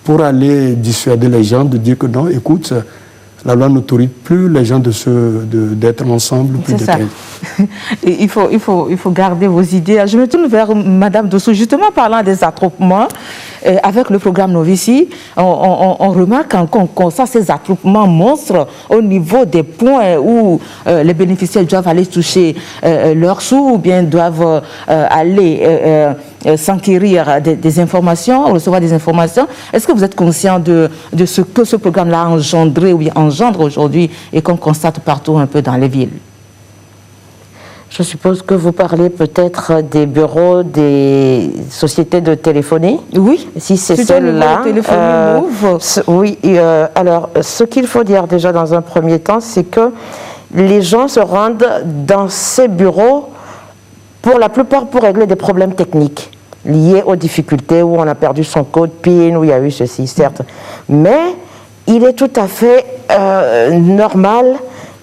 pour aller dissuader les gens de dire que non, écoute, la loi n'autorise plus les gens d'être ensemble plus de 15. Il faut garder vos idées. Je me tourne vers Mme Dossou, justement parlant des attroupements. Avec le programme Novici, on remarque qu'on constate ces attroupements monstres au niveau des points où les bénéficiaires doivent aller toucher leurs sous ou bien doivent aller s'enquérir des informations, recevoir des informations. Est-ce que vous êtes conscient de ce que ce programme-là a engendré ou bien engendre aujourd'hui et qu'on constate partout un peu dans les villes? Je suppose que vous parlez peut-être des bureaux des sociétés de téléphonie. Oui. Si c'est celle-là. Oui. Alors, ce qu'il faut dire déjà dans un premier temps, c'est que les gens se rendent dans ces bureaux pour la plupart pour régler des problèmes techniques liés aux difficultés où on a perdu son code PIN, où il y a eu ceci, certes. Mais il est tout à fait normal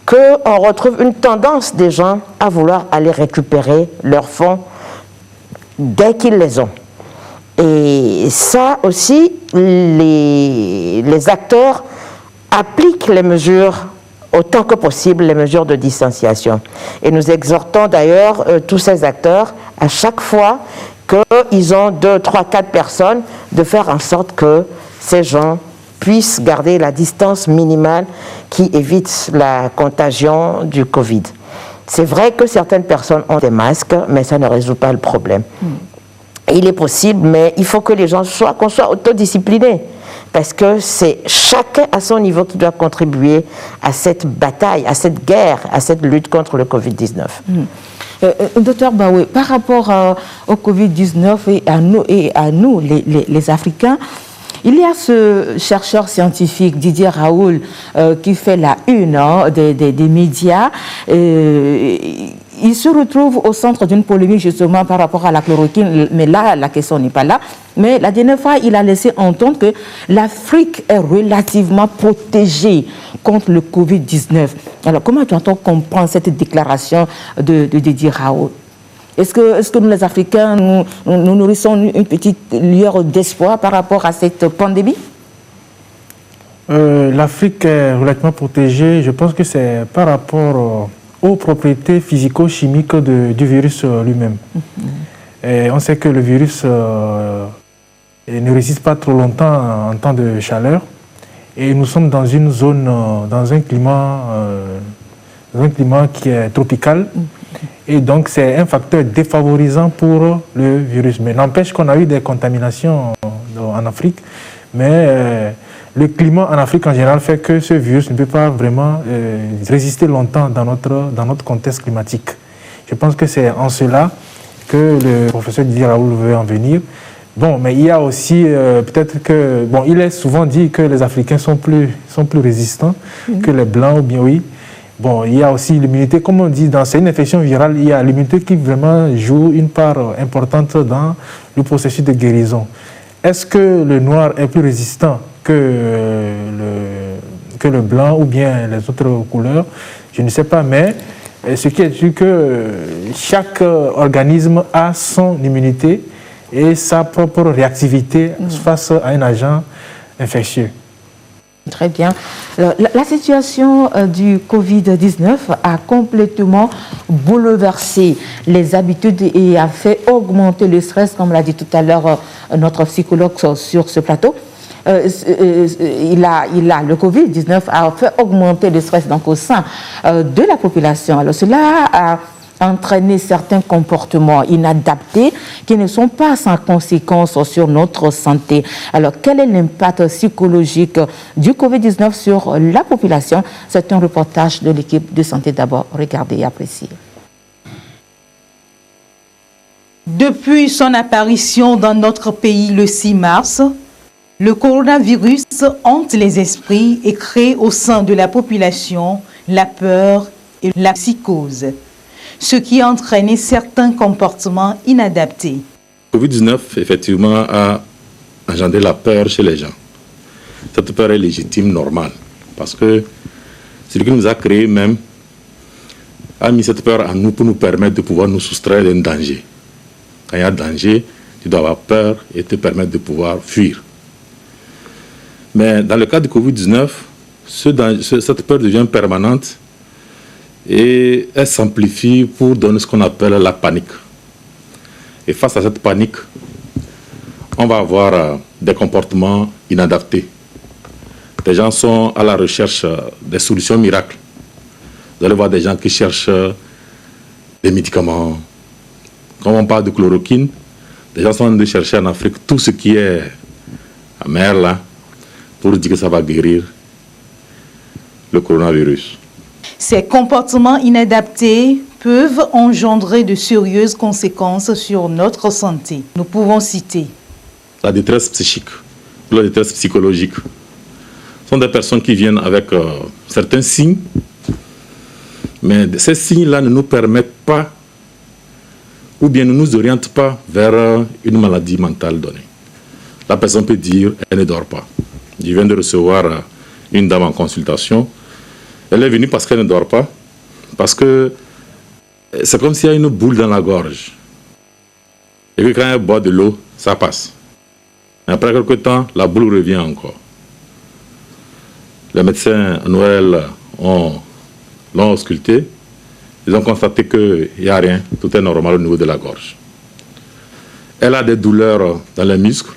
qu'on retrouve une tendance des gens à vouloir aller récupérer leurs fonds dès qu'ils les ont. Et ça aussi, les acteurs appliquent les mesures autant que possible, les mesures de distanciation. Et nous exhortons d'ailleurs tous ces acteurs, à chaque fois qu'ils ont 2, 3, 4 personnes, de faire en sorte que ces gens puissent garder la distance minimale qui évite la contagion du Covid. C'est vrai que certaines personnes ont des masques, mais ça ne résout pas le problème. Il est possible, mais il faut que les gens qu'on soit autodisciplinés. Parce que c'est chacun à son niveau qui doit contribuer à cette bataille, à cette guerre, à cette lutte contre le Covid-19. Docteur Baoué, par rapport au Covid-19 et à nous les Africains, il y a ce chercheur scientifique, Didier Raoult, qui fait la une des médias. Il se retrouve au centre d'une polémique justement par rapport à la chloroquine, mais là, la question n'est pas là. Mais la dernière fois, il a laissé entendre que l'Afrique est relativement protégée contre le Covid-19. Alors, comment tu entends comprendre cette déclaration de Didier Raoult? Est-ce que nous, les Africains, nous nourrissons une petite lueur d'espoir par rapport à cette pandémie? L'Afrique est relativement protégée. Je pense que c'est par rapport aux propriétés physico-chimiques du virus lui-même. Et on sait que le virus ne résiste pas trop longtemps en temps de chaleur. Et nous sommes dans une zone, dans un climat qui est tropical. Et donc, c'est un facteur défavorisant pour le virus. Mais n'empêche qu'on a eu des contaminations en Afrique. Mais le climat en Afrique en général fait que ce virus ne peut pas vraiment résister longtemps dans notre contexte climatique. Je pense que c'est en cela que le professeur Didier Raoult veut en venir. Bon, mais il y a aussi peut-être que... Bon, il est souvent dit que les Africains sont plus résistants que les Blancs, ou bien oui. Bon, il y a aussi l'immunité, comme on dit, c'est une infection virale, il y a l'immunité qui vraiment joue une part importante dans le processus de guérison. Est-ce que le noir est plus résistant que le blanc ou bien les autres couleurs? Je ne sais pas, mais ce qui est sûr que chaque organisme a son immunité et sa propre réactivité face à un agent infectieux. Très bien. Alors, la situation du Covid-19 a complètement bouleversé les habitudes et a fait augmenter le stress, comme l'a dit tout à l'heure notre psychologue sur ce plateau. Le Covid-19 a fait augmenter le stress donc, au sein de la population. Alors cela a entraîné certains comportements inadaptés qui ne sont pas sans conséquences sur notre santé. Alors, quel est l'impact psychologique du Covid-19 sur la population? C'est un reportage de l'équipe de Santé d'abord. Regardez et appréciez. Depuis son apparition dans notre pays le 6 mars, le coronavirus hante les esprits et crée au sein de la population la peur et la psychose, ce qui a entraîné certains comportements inadaptés. Le Covid-19, effectivement, a engendré la peur chez les gens. Cette peur est légitime, normale, parce que celui qui nous a créé même a mis cette peur en nous pour nous permettre de pouvoir nous soustraire d'un danger. Quand il y a danger, tu dois avoir peur et te permettre de pouvoir fuir. Mais dans le cas du Covid-19, cette peur devient permanente et elle s'amplifie pour donner ce qu'on appelle la panique. Et face à cette panique, on va avoir des comportements inadaptés. Les gens sont à la recherche des solutions miracles. Vous allez voir des gens qui cherchent des médicaments. Quand on parle de chloroquine, les gens sont en train de chercher en Afrique tout ce qui est amer là, pour dire que ça va guérir le coronavirus. Ces comportements inadaptés peuvent engendrer de sérieuses conséquences sur notre santé. Nous pouvons citer la détresse psychique, la détresse psychologique. Ce sont des personnes qui viennent avec certains signes, mais ces signes-là ne nous permettent pas ou bien ne nous orientent pas vers une maladie mentale donnée. La personne peut dire elle ne dort pas. Je viens de recevoir une dame en consultation. Elle est venue parce qu'elle ne dort pas, parce que c'est comme s'il y a une boule dans la gorge. Et que quand elle boit de l'eau, ça passe. Mais après quelque temps, la boule revient encore. Les médecins à Noël l'ont ausculté. Ils ont constaté qu'il n'y a rien, tout est normal au niveau de la gorge. elle a des douleurs dans les muscles,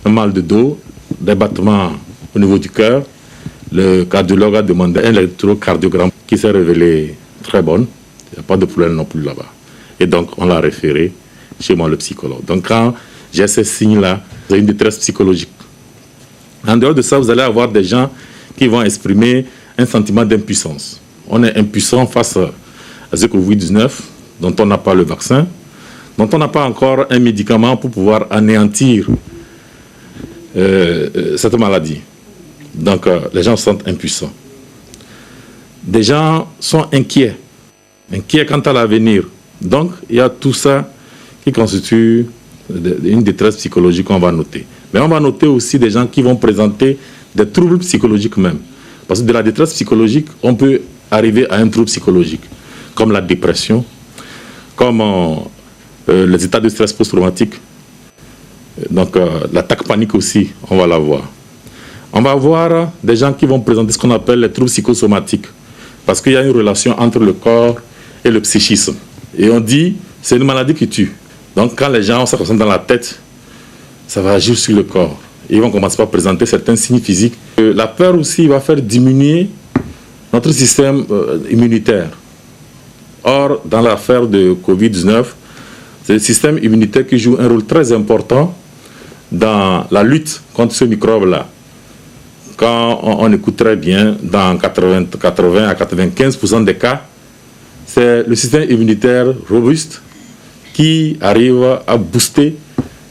un mal de dos, des battements au niveau du cœur. Le cardiologue a demandé un électrocardiogramme qui s'est révélé très bonne. Il n'y a pas de problème non plus là-bas. Et donc, on l'a référé chez moi, le psychologue. Donc, quand j'ai ces signes-là, c'est une détresse psychologique. En dehors de ça, vous allez avoir des gens qui vont exprimer un sentiment d'impuissance. On est impuissant face à ce Covid-19, dont on n'a pas le vaccin, dont on n'a pas encore un médicament pour pouvoir anéantir cette maladie. Donc, les gens se sentent impuissants. Des gens sont inquiets quant à l'avenir. Donc, il y a tout ça qui constitue une détresse psychologique qu'on va noter. Mais on va noter aussi des gens qui vont présenter des troubles psychologiques même. Parce que de la détresse psychologique, on peut arriver à un trouble psychologique, comme la dépression, comme les états de stress post-traumatique. Donc, l'attaque panique aussi, on va la voir. On va voir des gens qui vont présenter ce qu'on appelle les troubles psychosomatiques. Parce qu'il y a une relation entre le corps et le psychisme. Et on dit, c'est une maladie qui tue. Donc, quand les gens ont ça dans la tête, ça va agir sur le corps. Et ils vont commencer par présenter certains signes physiques. La peur aussi va faire diminuer notre système immunitaire. Or, dans l'affaire de Covid-19, c'est le système immunitaire qui joue un rôle très important dans la lutte contre ce microbe-là. Quand on écoute très bien, dans 80 à 95% des cas, c'est le système immunitaire robuste qui arrive à booster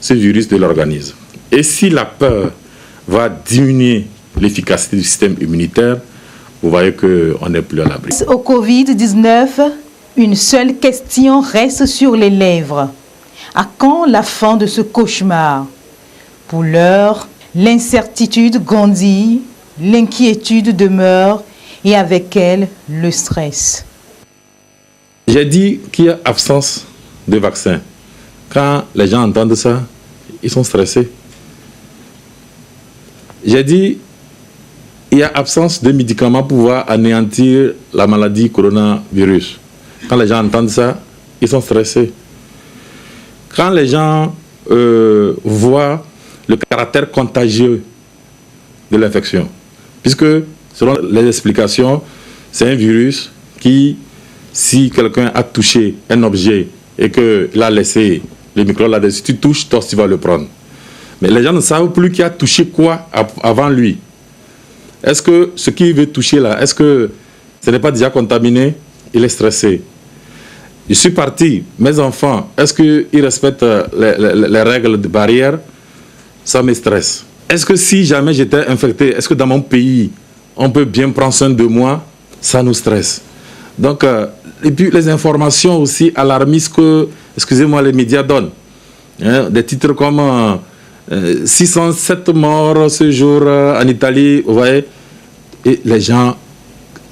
ce virus de l'organisme. Et si la peur va diminuer l'efficacité du système immunitaire, vous voyez qu'on n'est plus à l'abri. Au Covid-19, une seule question reste sur les lèvres. À quand la fin de ce cauchemar? Pour l'heure, l'incertitude grandit, l'inquiétude demeure et avec elle, le stress. J'ai dit qu'il y a absence de vaccin. Quand les gens entendent ça, ils sont stressés. J'ai dit qu'il y a absence de médicaments pour pouvoir anéantir la maladie coronavirus. Quand les gens entendent ça, ils sont stressés. Quand les gens voient le caractère contagieux de l'infection, puisque selon les explications, c'est un virus qui, si quelqu'un a touché un objet et qu'il a laissé le microbe là-dessus, tu touches, toi tu vas le prendre. Mais les gens ne savent plus qui a touché quoi avant lui. Est-ce que ce qu'il veut toucher là, est-ce que ce n'est pas déjà contaminé? Il est stressé. Je suis parti, mes enfants, est-ce qu'ils respectent les règles de barrière? Ça me stresse. Est-ce que si jamais j'étais infecté, est-ce que dans mon pays, on peut bien prendre soin de moi? Ça nous stresse. Donc, et puis les informations aussi alarmistes que, excusez-moi, les médias donnent. Hein, des titres comme 607 morts ce jour en Italie, vous voyez. Et les gens,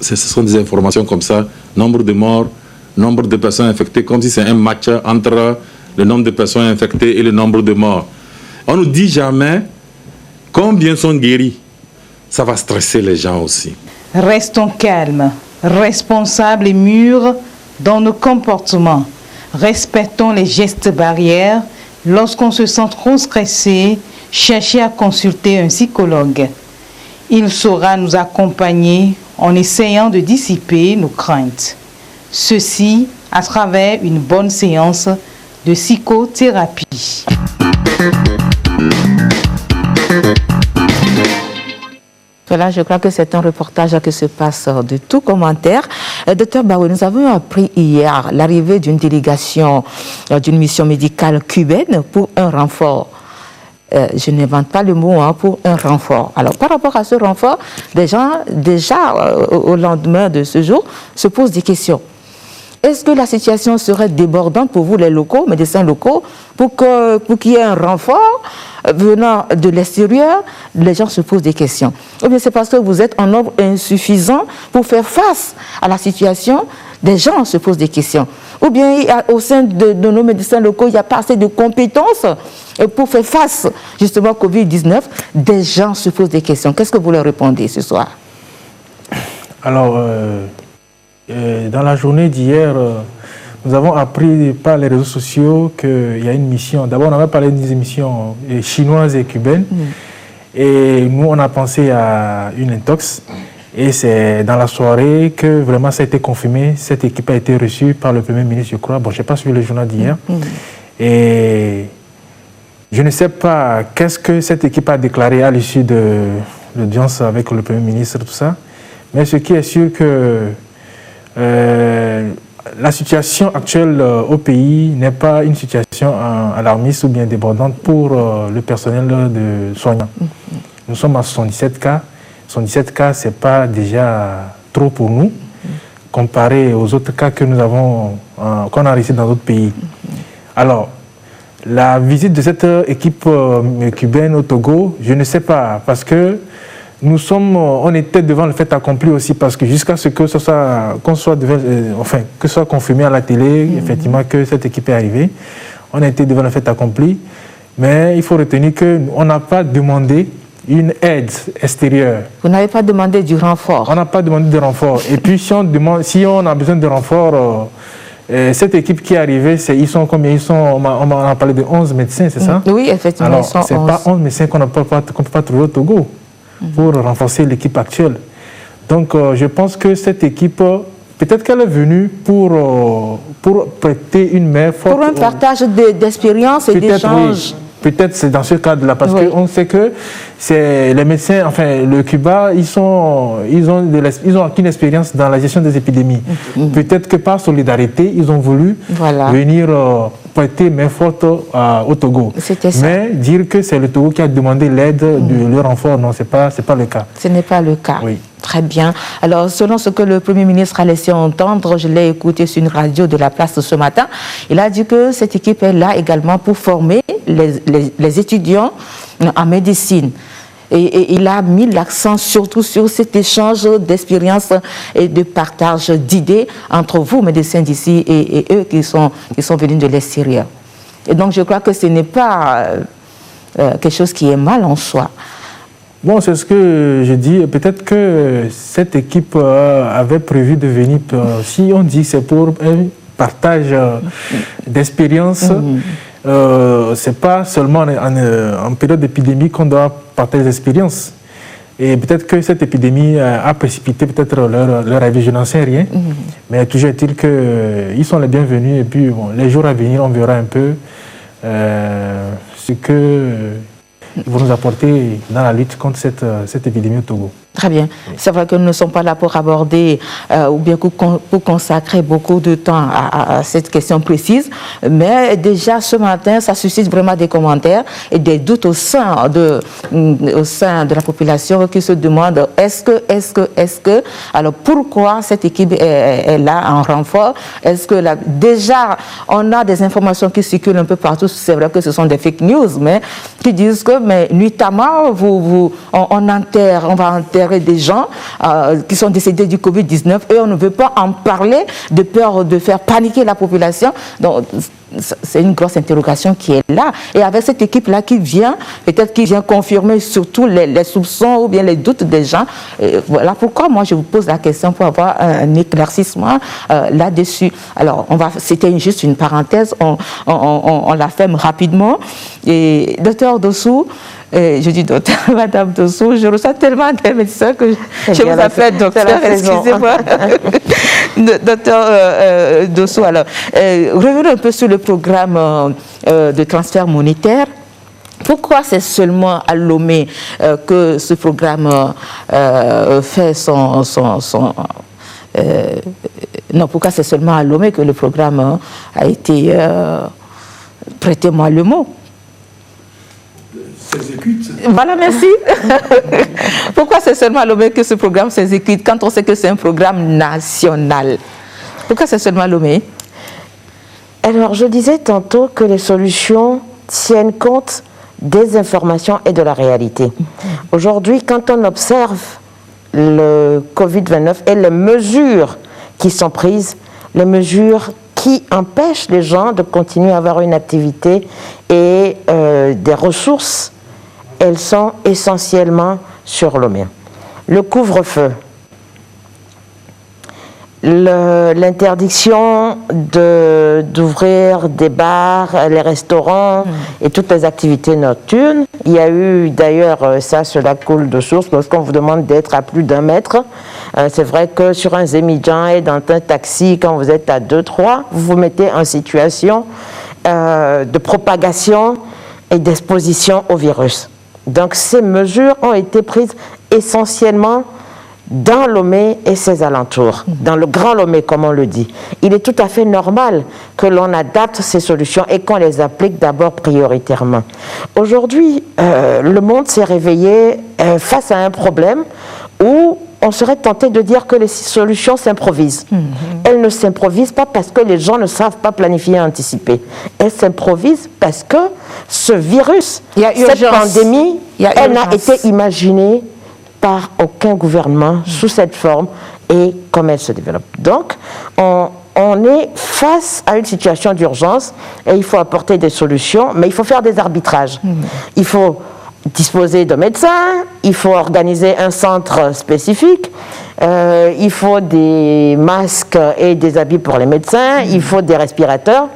ce sont des informations comme ça, nombre de morts, nombre de personnes infectées, comme si c'est un match entre le nombre de personnes infectées et le nombre de morts. On ne nous dit jamais combien sont guéris. Ça va stresser les gens aussi. Restons calmes, responsables et mûrs dans nos comportements. Respectons les gestes barrières. Lorsqu'on se sent trop stressé, cherchez à consulter un psychologue. Il saura nous accompagner en essayant de dissiper nos craintes. Ceci à travers une bonne séance de psychothérapie. Voilà, je crois que c'est un reportage qui se passe de tout commentaire. Docteur Baoué, nous avons appris hier l'arrivée d'une délégation d'une mission médicale cubaine pour un renfort. Je n'invente pas le mot, pour un renfort. Alors, par rapport à ce renfort, des gens, déjà au lendemain de ce jour, se posent des questions. Est-ce que la situation serait débordante pour vous, les locaux, médecins locaux, pour qu'il y ait un renfort venant de l'extérieur? Les gens se posent des questions. Ou bien c'est parce que vous êtes en nombre insuffisant pour faire face à la situation? Des gens se posent des questions. Ou bien au sein de nos médecins locaux, il n'y a pas assez de compétences pour faire face justement au Covid-19. Des gens se posent des questions. Qu'est-ce que vous leur répondez ce soir? Alors, dans la journée d'hier, nous avons appris par les réseaux sociaux qu'il y a une mission. D'abord, on avait parlé des émissions chinoises et cubaines. Et nous, on a pensé à une intox. Et c'est dans la soirée que vraiment ça a été confirmé. Cette équipe a été reçue par le Premier ministre, je crois. Bon, je n'ai pas suivi le journal d'hier. Et je ne sais pas qu'est-ce que cette équipe a déclaré à l'issue de l'audience avec le Premier ministre, tout ça. Mais ce qui est sûr que la situation actuelle au pays n'est pas une situation alarmiste ou bien débordante pour le personnel de soignants. Nous sommes à 77 cas. 77 cas, ce n'est pas déjà trop pour nous, comparé aux autres cas que nous avons, qu'on a reçus dans d'autres pays. Alors, la visite de cette équipe cubaine au Togo, je ne sais pas, parce que on était devant le fait accompli aussi, parce que jusqu'à ce que ce soit, que ce soit confirmé à la télé, effectivement, que cette équipe est arrivée, on était devant le fait accompli, mais il faut retenir qu'on n'a pas demandé une aide extérieure. Vous n'avez pas demandé du renfort? On n'a pas demandé de renfort. Et puis, si on a besoin de renfort, cette équipe qui est arrivée, ils sont combien? On a parlé de 11 médecins, c'est ça? Oui, effectivement. Alors, ce n'est pas 11 médecins qu'on ne peut pas trouver au Togo pour renforcer l'équipe actuelle. Donc, je pense que cette équipe, peut-être qu'elle est venue pour prêter une main forte. Pour un partage d'expérience et d'échanges. Oui. Peut-être c'est dans ce cadre-là, parce qu'on sait que les médecins, enfin le Cuba, ils ont acquis une expérience dans la gestion des épidémies. Peut-être que par solidarité, ils ont voulu venir prêter main forte au Togo. Mais dire que c'est le Togo qui a demandé l'aide de leur renfort, non, c'est pas le cas. Ce n'est pas le cas. Oui. Très bien. Alors, selon ce que le Premier ministre a laissé entendre, je l'ai écouté sur une radio de la place ce matin, il a dit que cette équipe est là également pour former les étudiants en médecine. Et il a mis l'accent surtout sur cet échange d'expériences et de partage d'idées entre vous, médecins d'ici, et eux qui sont venus de l'extérieur. Et donc, je crois que ce n'est pas quelque chose qui est mal en soi. Bon, c'est ce que je dis. Peut-être que cette équipe avait prévu de venir, si on dit que c'est pour un partage d'expérience, c'est pas seulement en période d'épidémie qu'on doit partager des expériences. Et peut-être que cette épidémie a précipité peut-être leur arrivée, je n'en sais rien. Mais toujours est-il qu'ils sont les bienvenus. Et puis, bon, les jours à venir, on verra un peu ce que ils vont nous apporter dans la lutte contre cette épidémie au Togo. Très bien. C'est vrai que nous ne sommes pas là pour aborder ou bien pour consacrer beaucoup de temps à cette question précise, mais déjà ce matin, ça suscite vraiment des commentaires et des doutes au sein de la population qui se demande est-ce que, alors pourquoi cette équipe est là en renfort? Est-ce que déjà on a des informations qui circulent un peu partout, c'est vrai que ce sont des fake news, mais qui disent que nuitamment on va enterrer des gens qui sont décédés du Covid-19 et on ne veut pas en parler de peur de faire paniquer la population. Donc, c'est une grosse interrogation qui est là. Et avec cette équipe-là qui vient, peut-être qui vient confirmer surtout les soupçons ou bien les doutes des gens. Voilà pourquoi moi je vous pose la question pour avoir un éclaircissement là-dessus. Alors, c'était juste une parenthèse, on la ferme rapidement. Et docteur Dossou, je dis docteur, madame Dossou, je reçois tellement de médecins que je vous appelle docteur, excusez-moi. Docteur Dossou, alors, revenons un peu sur le programme de transfert monétaire. Pourquoi c'est seulement à Lomé que ce programme fait non, pourquoi c'est seulement à Lomé que le programme a été... prêtez-moi le mot. S'exécute. Voilà, merci. Pourquoi c'est seulement à Lomé que ce programme s'exécute quand on sait que c'est un programme national? Pourquoi c'est seulement à Lomé? Alors, je disais tantôt que les solutions tiennent compte des informations et de la réalité. Aujourd'hui, quand on observe le Covid-19 et les mesures qui sont prises, les mesures qui empêchent les gens de continuer à avoir une activité et des ressources, elles sont essentiellement sur Lomé. Le couvre-feu. l'interdiction d'ouvrir des bars, les restaurants et toutes les activités nocturnes. Il y a eu d'ailleurs, cela coule de source, lorsqu'on vous demande d'être à plus d'1 mètre. C'est vrai que sur un Zémidjan et dans un taxi, quand vous êtes à 2-3, vous vous mettez en situation de propagation et d'exposition au virus. Donc ces mesures ont été prises essentiellement dans Lomé et ses alentours, dans le Grand Lomé comme on le dit. Il est tout à fait normal que l'on adapte ces solutions et qu'on les applique d'abord prioritairement. Aujourd'hui, le monde s'est réveillé face à un problème où on serait tenté de dire que les solutions s'improvisent. Elles ne s'improvisent pas parce que les gens ne savent pas planifier et anticiper. Elles s'improvisent parce que ce virus, cette pandémie, elle n'a été imaginée par aucun gouvernement sous cette forme et comme elle se développe. Donc, on est face à une situation d'urgence et il faut apporter des solutions, mais il faut faire des arbitrages. Il faut disposer de médecins, il faut organiser un centre spécifique, il faut des masques et des habits pour les médecins, il faut des respirateurs.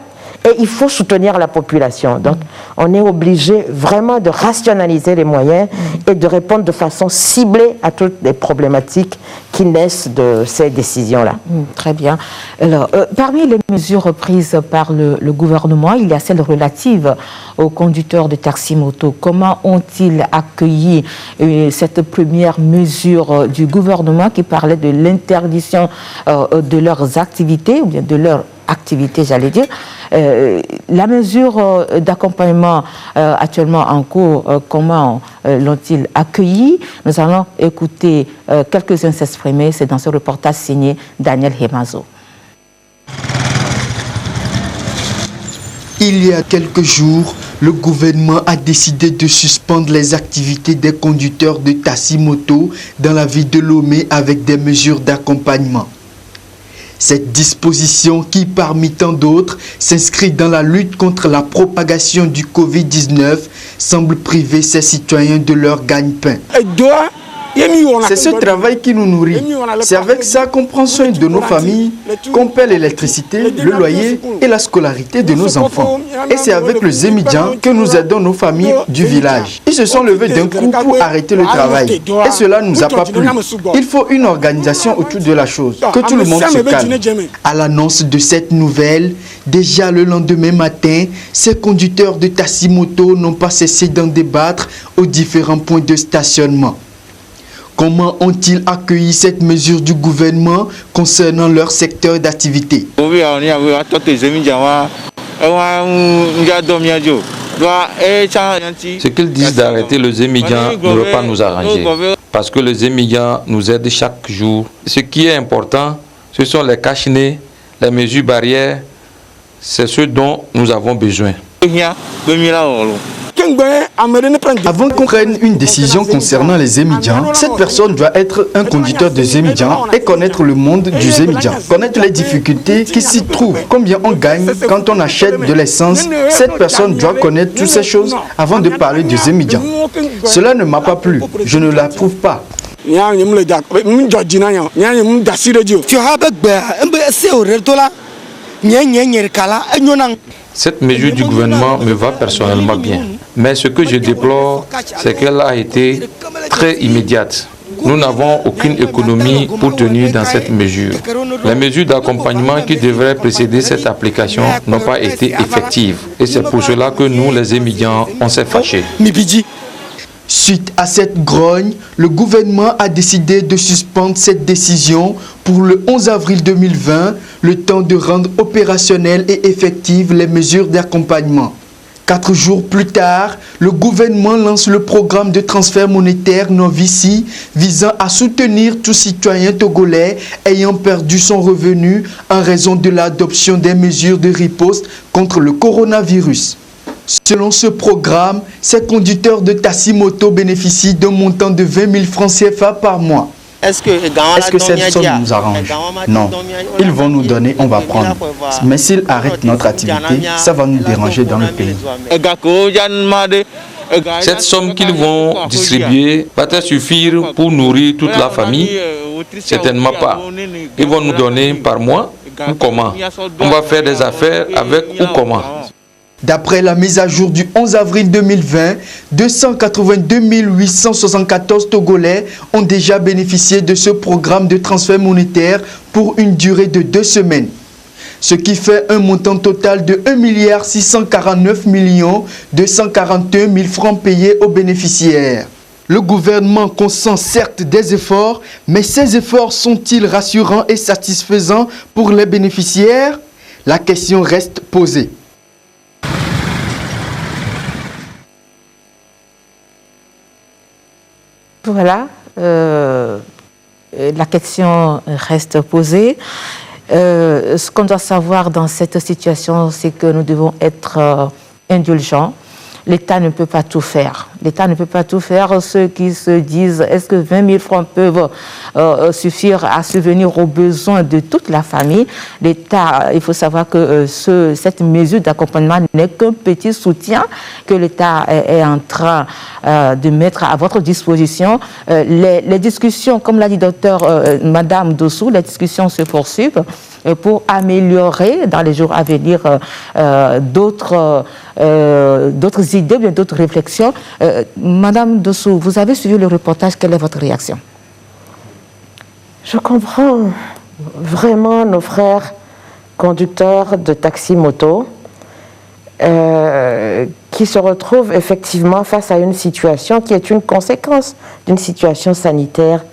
Et il faut soutenir la population. Donc, on est obligé vraiment de rationaliser les moyens et de répondre de façon ciblée à toutes les problématiques qui naissent de ces décisions-là. Très bien. Alors, parmi les mesures prises par le gouvernement, il y a celles relatives aux conducteurs de taxi-moto. Comment ont-ils accueilli cette première mesure du gouvernement qui parlait de l'interdiction de leurs activités, ou bien de leur activité, j'allais dire. La mesure d'accompagnement actuellement en cours, comment l'ont-ils accueilli? Nous allons écouter quelques-uns s'exprimer. C'est dans ce reportage signé Daniel Hemazo. Il y a quelques jours, le gouvernement a décidé de suspendre les activités des conducteurs de taxi-moto dans la ville de Lomé avec des mesures d'accompagnement. Cette disposition qui, parmi tant d'autres, s'inscrit dans la lutte contre la propagation du Covid-19, semble priver ces citoyens de leur gagne-pain. C'est ce travail qui nous nourrit. C'est avec ça qu'on prend soin de nos familles, qu'on paie l'électricité, le loyer et la scolarité de nos enfants. Et c'est avec le Zémidjan que nous aidons nos familles du village. Ils se sont levés d'un coup pour arrêter le travail. Et cela ne nous a pas plu. Il faut une organisation autour de la chose, que tout le monde se calme. À l'annonce de cette nouvelle, déjà le lendemain matin, ces conducteurs de taxi-moto n'ont pas cessé d'en débattre aux différents points de stationnement. Comment ont-ils accueilli cette mesure du gouvernement concernant leur secteur d'activité? Ce qu'ils disent d'arrêter le Zémidjan ne va pas nous arranger, parce que le Zémidjan nous aide chaque jour. Ce qui est important, ce sont les cache-nez, les mesures barrières, c'est ce dont nous avons besoin. Avant qu'on prenne une décision concernant les Zémidjans, cette personne doit être un conducteur de Zémidjan et connaître le monde du Zémidjan, connaître les difficultés qui s'y trouvent, combien on gagne quand on achète de l'essence. Cette personne doit connaître toutes ces choses avant de parler de Zémidjan. Cela ne m'a pas plu, je ne l'approuve pas. Cette mesure du gouvernement me va personnellement bien. Mais ce que je déplore, c'est qu'elle a été très immédiate. Nous n'avons aucune économie pour tenir dans cette mesure. Les mesures d'accompagnement qui devraient précéder cette application n'ont pas été effectives. Et c'est pour cela que nous, les Zémidjans, on s'est fâchés. Suite à cette grogne, le gouvernement a décidé de suspendre cette décision pour le 11 avril 2020, le temps de rendre opérationnelles et effectives les mesures d'accompagnement. 4 jours plus tard, le gouvernement lance le programme de transfert monétaire Novici visant à soutenir tout citoyen togolais ayant perdu son revenu en raison de l'adoption des mesures de riposte contre le coronavirus. Selon ce programme, ces conducteurs de taxi-moto bénéficient d'un montant de 20 000 francs CFA par mois. Est-ce que cette somme nous arrange? Non. Ils vont nous donner, on va prendre. Mais s'ils arrêtent notre activité, ça va nous déranger dans le pays. Cette somme qu'ils vont distribuer va-t-elle suffire pour nourrir toute la famille? Certainement pas. Ils vont nous donner par mois ou comment? On va faire des affaires avec ou comment? D'après la mise à jour du 11 avril 2020, 282 874 Togolais ont déjà bénéficié de ce programme de transfert monétaire pour une durée de 2 semaines. Ce qui fait un montant total de 1 649 241 000 francs payés aux bénéficiaires. Le gouvernement consent certes des efforts, mais ces efforts sont-ils rassurants et satisfaisants pour les bénéficiaires? La question reste posée. Voilà, la question reste posée. Ce qu'on doit savoir dans cette situation, c'est que nous devons être indulgents. L'État ne peut pas tout faire. L'État ne peut pas tout faire. Ceux qui se disent, est-ce que 20 000 francs peuvent suffire à subvenir aux besoins de toute la famille? L'État, il faut savoir que cette mesure d'accompagnement n'est qu'un petit soutien que l'État est en train de mettre à votre disposition. Les discussions, comme l'a dit docteur Madame Dossou, les discussions se poursuivent pour améliorer dans les jours à venir d'autres idées, bien d'autres réflexions. Madame Dossou, vous avez suivi le reportage, quelle est votre réaction? Je comprends vraiment nos frères conducteurs de taxi-moto qui se retrouvent effectivement face à une situation qui est une conséquence d'une situation sanitaire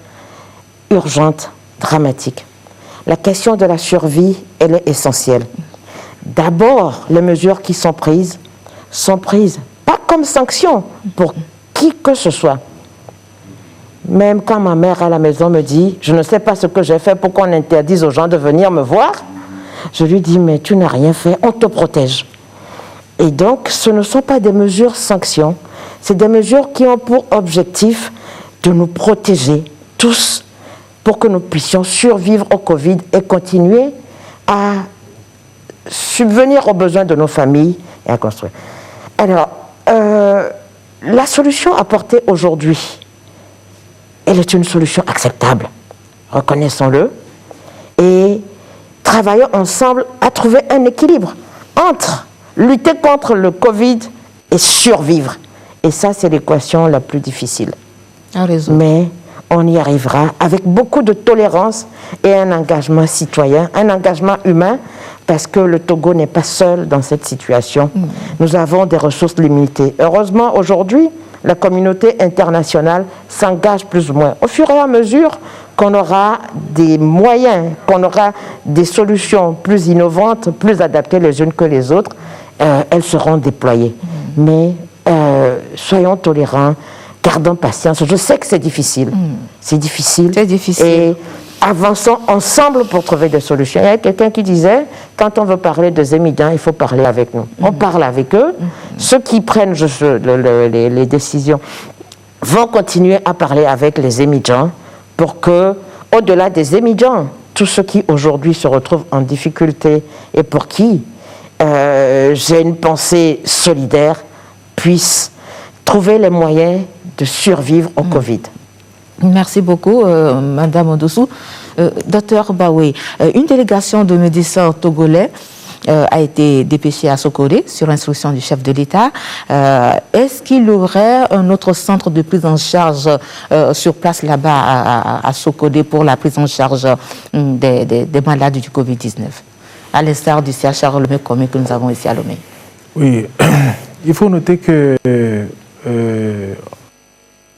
urgente, dramatique. La question de la survie, elle est essentielle. D'abord, les mesures qui sont prises pas comme sanction pour qui que ce soit. Même quand ma mère à la maison me dit « Je ne sais pas ce que j'ai fait pour qu'on interdise aux gens de venir me voir », je lui dis « Mais tu n'as rien fait, on te protège ». Et donc, ce ne sont pas des mesures sanctions, c'est des mesures qui ont pour objectif de nous protéger tous pour que nous puissions survivre au Covid et continuer à subvenir aux besoins de nos familles et à construire. Alors, la solution apportée aujourd'hui, elle est une solution acceptable, reconnaissons-le, et travaillons ensemble à trouver un équilibre entre lutter contre le Covid et survivre. Et ça, c'est l'équation la plus difficile. Mais on y arrivera avec beaucoup de tolérance et un engagement citoyen, un engagement humain, parce que le Togo n'est pas seul dans cette situation. Nous avons des ressources limitées. Heureusement, aujourd'hui, la communauté internationale s'engage plus ou moins. Au fur et à mesure qu'on aura des moyens, qu'on aura des solutions plus innovantes, plus adaptées les unes que les autres, elles seront déployées. Mais soyons tolérants, gardons patience. Je sais que c'est difficile. C'est difficile. C'est difficile. Et avançons ensemble pour trouver des solutions. Il y a quelqu'un qui disait, quand on veut parler des émigrants, il faut parler avec nous. On parle avec eux. Ceux qui prennent les décisions vont continuer à parler avec les émigrants pour que, au-delà des émigrants, tous ceux qui aujourd'hui se retrouvent en difficulté et pour qui j'ai une pensée solidaire puissent trouver les moyens de survivre au Covid. Merci beaucoup, Madame Dossou. Docteur Baoué, une délégation de médecins togolais a été dépêchée à Sokodé sur instruction du chef de l'État. Est-ce qu'il y aurait un autre centre de prise en charge sur place là-bas à Sokodé pour la prise en charge des malades du Covid-19, à l'instar du CHR Lomé commun que nous avons ici à Lomé? Oui, il faut noter que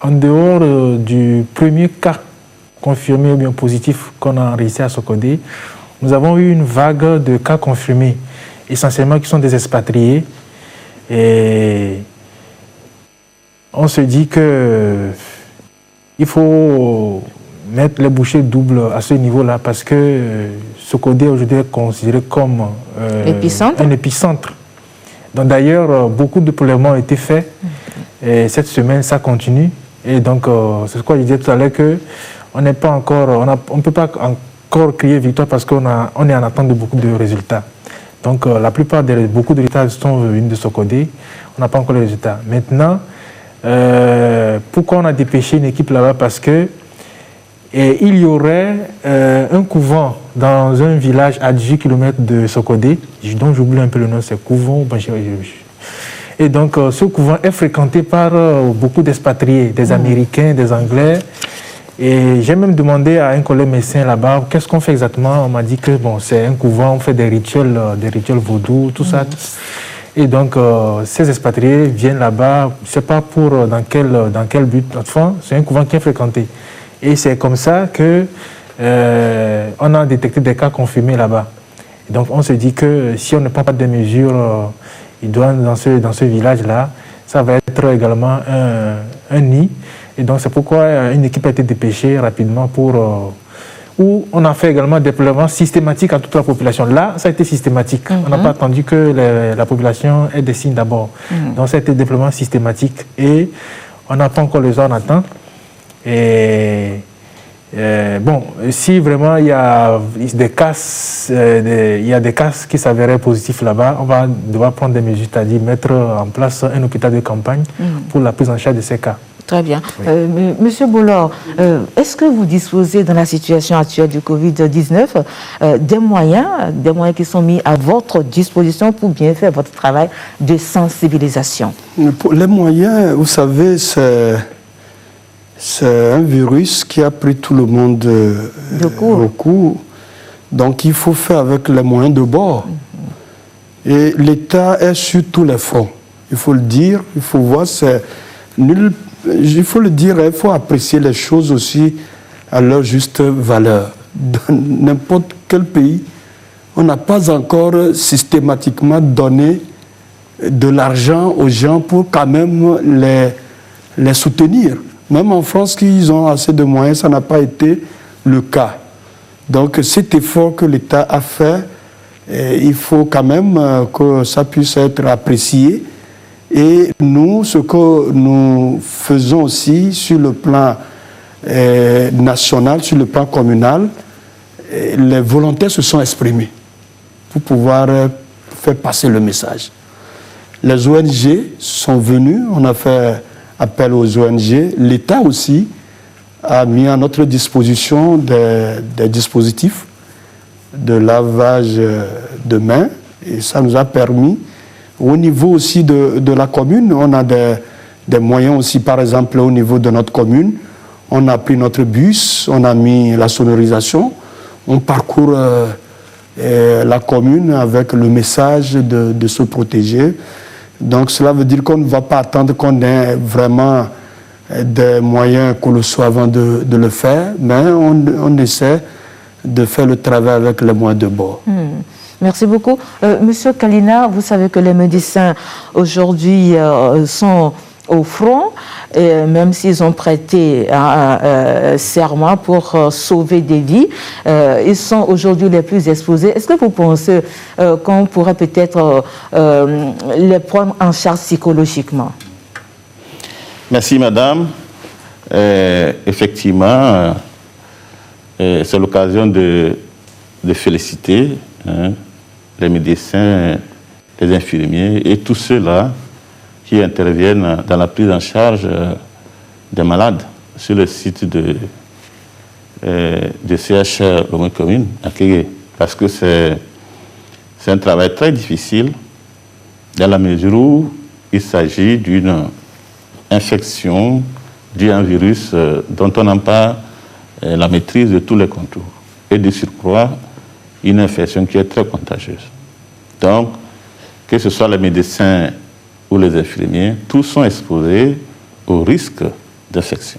en dehors du premier cas confirmé ou bien positif qu'on a enregistré à Sokodé, nous avons eu une vague de cas confirmés, essentiellement qui sont des expatriés. Et on se dit qu'il faut mettre les bouchées doubles à ce niveau-là parce que Sokodé aujourd'hui est considéré comme un épicentre. Donc d'ailleurs, beaucoup de prélèvements ont été faits et cette semaine, ça continue. Et donc, c'est ce que je disais tout à l'heure qu'on n'est pas encore, on ne peut pas encore crier victoire parce qu'on est en attente de beaucoup de résultats. Donc, la plupart beaucoup de résultats sont venus de Sokodé. On n'a pas encore les résultats. Maintenant, pourquoi on a dépêché une équipe là-bas? Parce que Et il y aurait un couvent dans un village à 18 km de Sokodé, dont j'oublie un peu le nom, c'est couvent. Et donc ce couvent est fréquenté par beaucoup d'expatriés, des Américains, des Anglais. Et j'ai même demandé à un collègue médecin là-bas, qu'est-ce qu'on fait exactement? On m'a dit que bon, c'est un couvent, on fait des rituels vaudous, tout ça. Et donc, ces expatriés viennent là-bas, je ne sais pas dans quel but, enfin, c'est un couvent qui est fréquenté. Et c'est comme ça que on a détecté des cas confirmés là-bas. Et donc, on se dit que si on ne prend pas de mesures idoines dans ce village-là, ça va être également un nid. Et donc, c'est pourquoi une équipe a été dépêchée rapidement où on a fait également des prélèvements systématiques à toute la population. Là, ça a été systématique. On n'a pas attendu que la population ait des signes d'abord. Donc, ça a été des prélèvements systématiques et on n'a pas encore les heures en attente. Et bon, si vraiment il y a des cas, qui s'avéraient positifs là-bas, on va devoir prendre des mesures, c'est-à-dire mettre en place un hôpital de campagne pour la prise en charge de ces cas. Très bien. Monsieur Boulor, est-ce que vous disposez dans la situation actuelle du Covid-19 des moyens qui sont mis à votre disposition pour bien faire votre travail de sensibilisation? Les moyens, vous savez, c'est un virus qui a pris tout le monde au cou. Donc il faut faire avec les moyens de bord. Et l'État est sur tous les fronts. Il faut le dire, il faut voir, il faut le dire, il faut apprécier les choses aussi à leur juste valeur. Dans n'importe quel pays, on n'a pas encore systématiquement donné de l'argent aux gens pour quand même les soutenir. Même en France, qu'ils ont assez de moyens, ça n'a pas été le cas. Donc cet effort que l'État a fait, il faut quand même que ça puisse être apprécié. Et nous, ce que nous faisons aussi sur le plan national, sur le plan communal, les volontaires se sont exprimés pour pouvoir faire passer le message. Les ONG sont venues, on a fait appel aux ONG. L'État aussi a mis à notre disposition des dispositifs de lavage de mains et ça nous a permis. Au niveau aussi de la commune, on a des moyens aussi, par exemple, au niveau de notre commune. On a pris notre bus, on a mis la sonorisation, on parcourt la commune avec le message de se protéger. Donc cela veut dire qu'on ne va pas attendre qu'on ait vraiment des moyens colossaux avant de le faire, mais on essaie de faire le travail avec les moyens de bord. Merci beaucoup. Monsieur Kalina, vous savez que les médecins aujourd'hui sont au front, et même s'ils ont prêté un serment pour sauver des vies, ils sont aujourd'hui les plus exposés. Est-ce que vous pensez qu'on pourrait peut-être les prendre en charge psychologiquement? Merci, madame. Effectivement, c'est l'occasion de féliciter les médecins, les infirmiers et tous ceux-là qui interviennent dans la prise en charge des malades sur le site de CH Lomé Commune à Kégué. Parce que c'est un travail très difficile dans la mesure où il s'agit d'une infection due à un virus dont on n'a pas la maîtrise de tous les contours. Et de surcroît, une infection qui est très contagieuse. Donc, que ce soit les médecins ou les infirmiers, tous sont exposés au risque d'infection.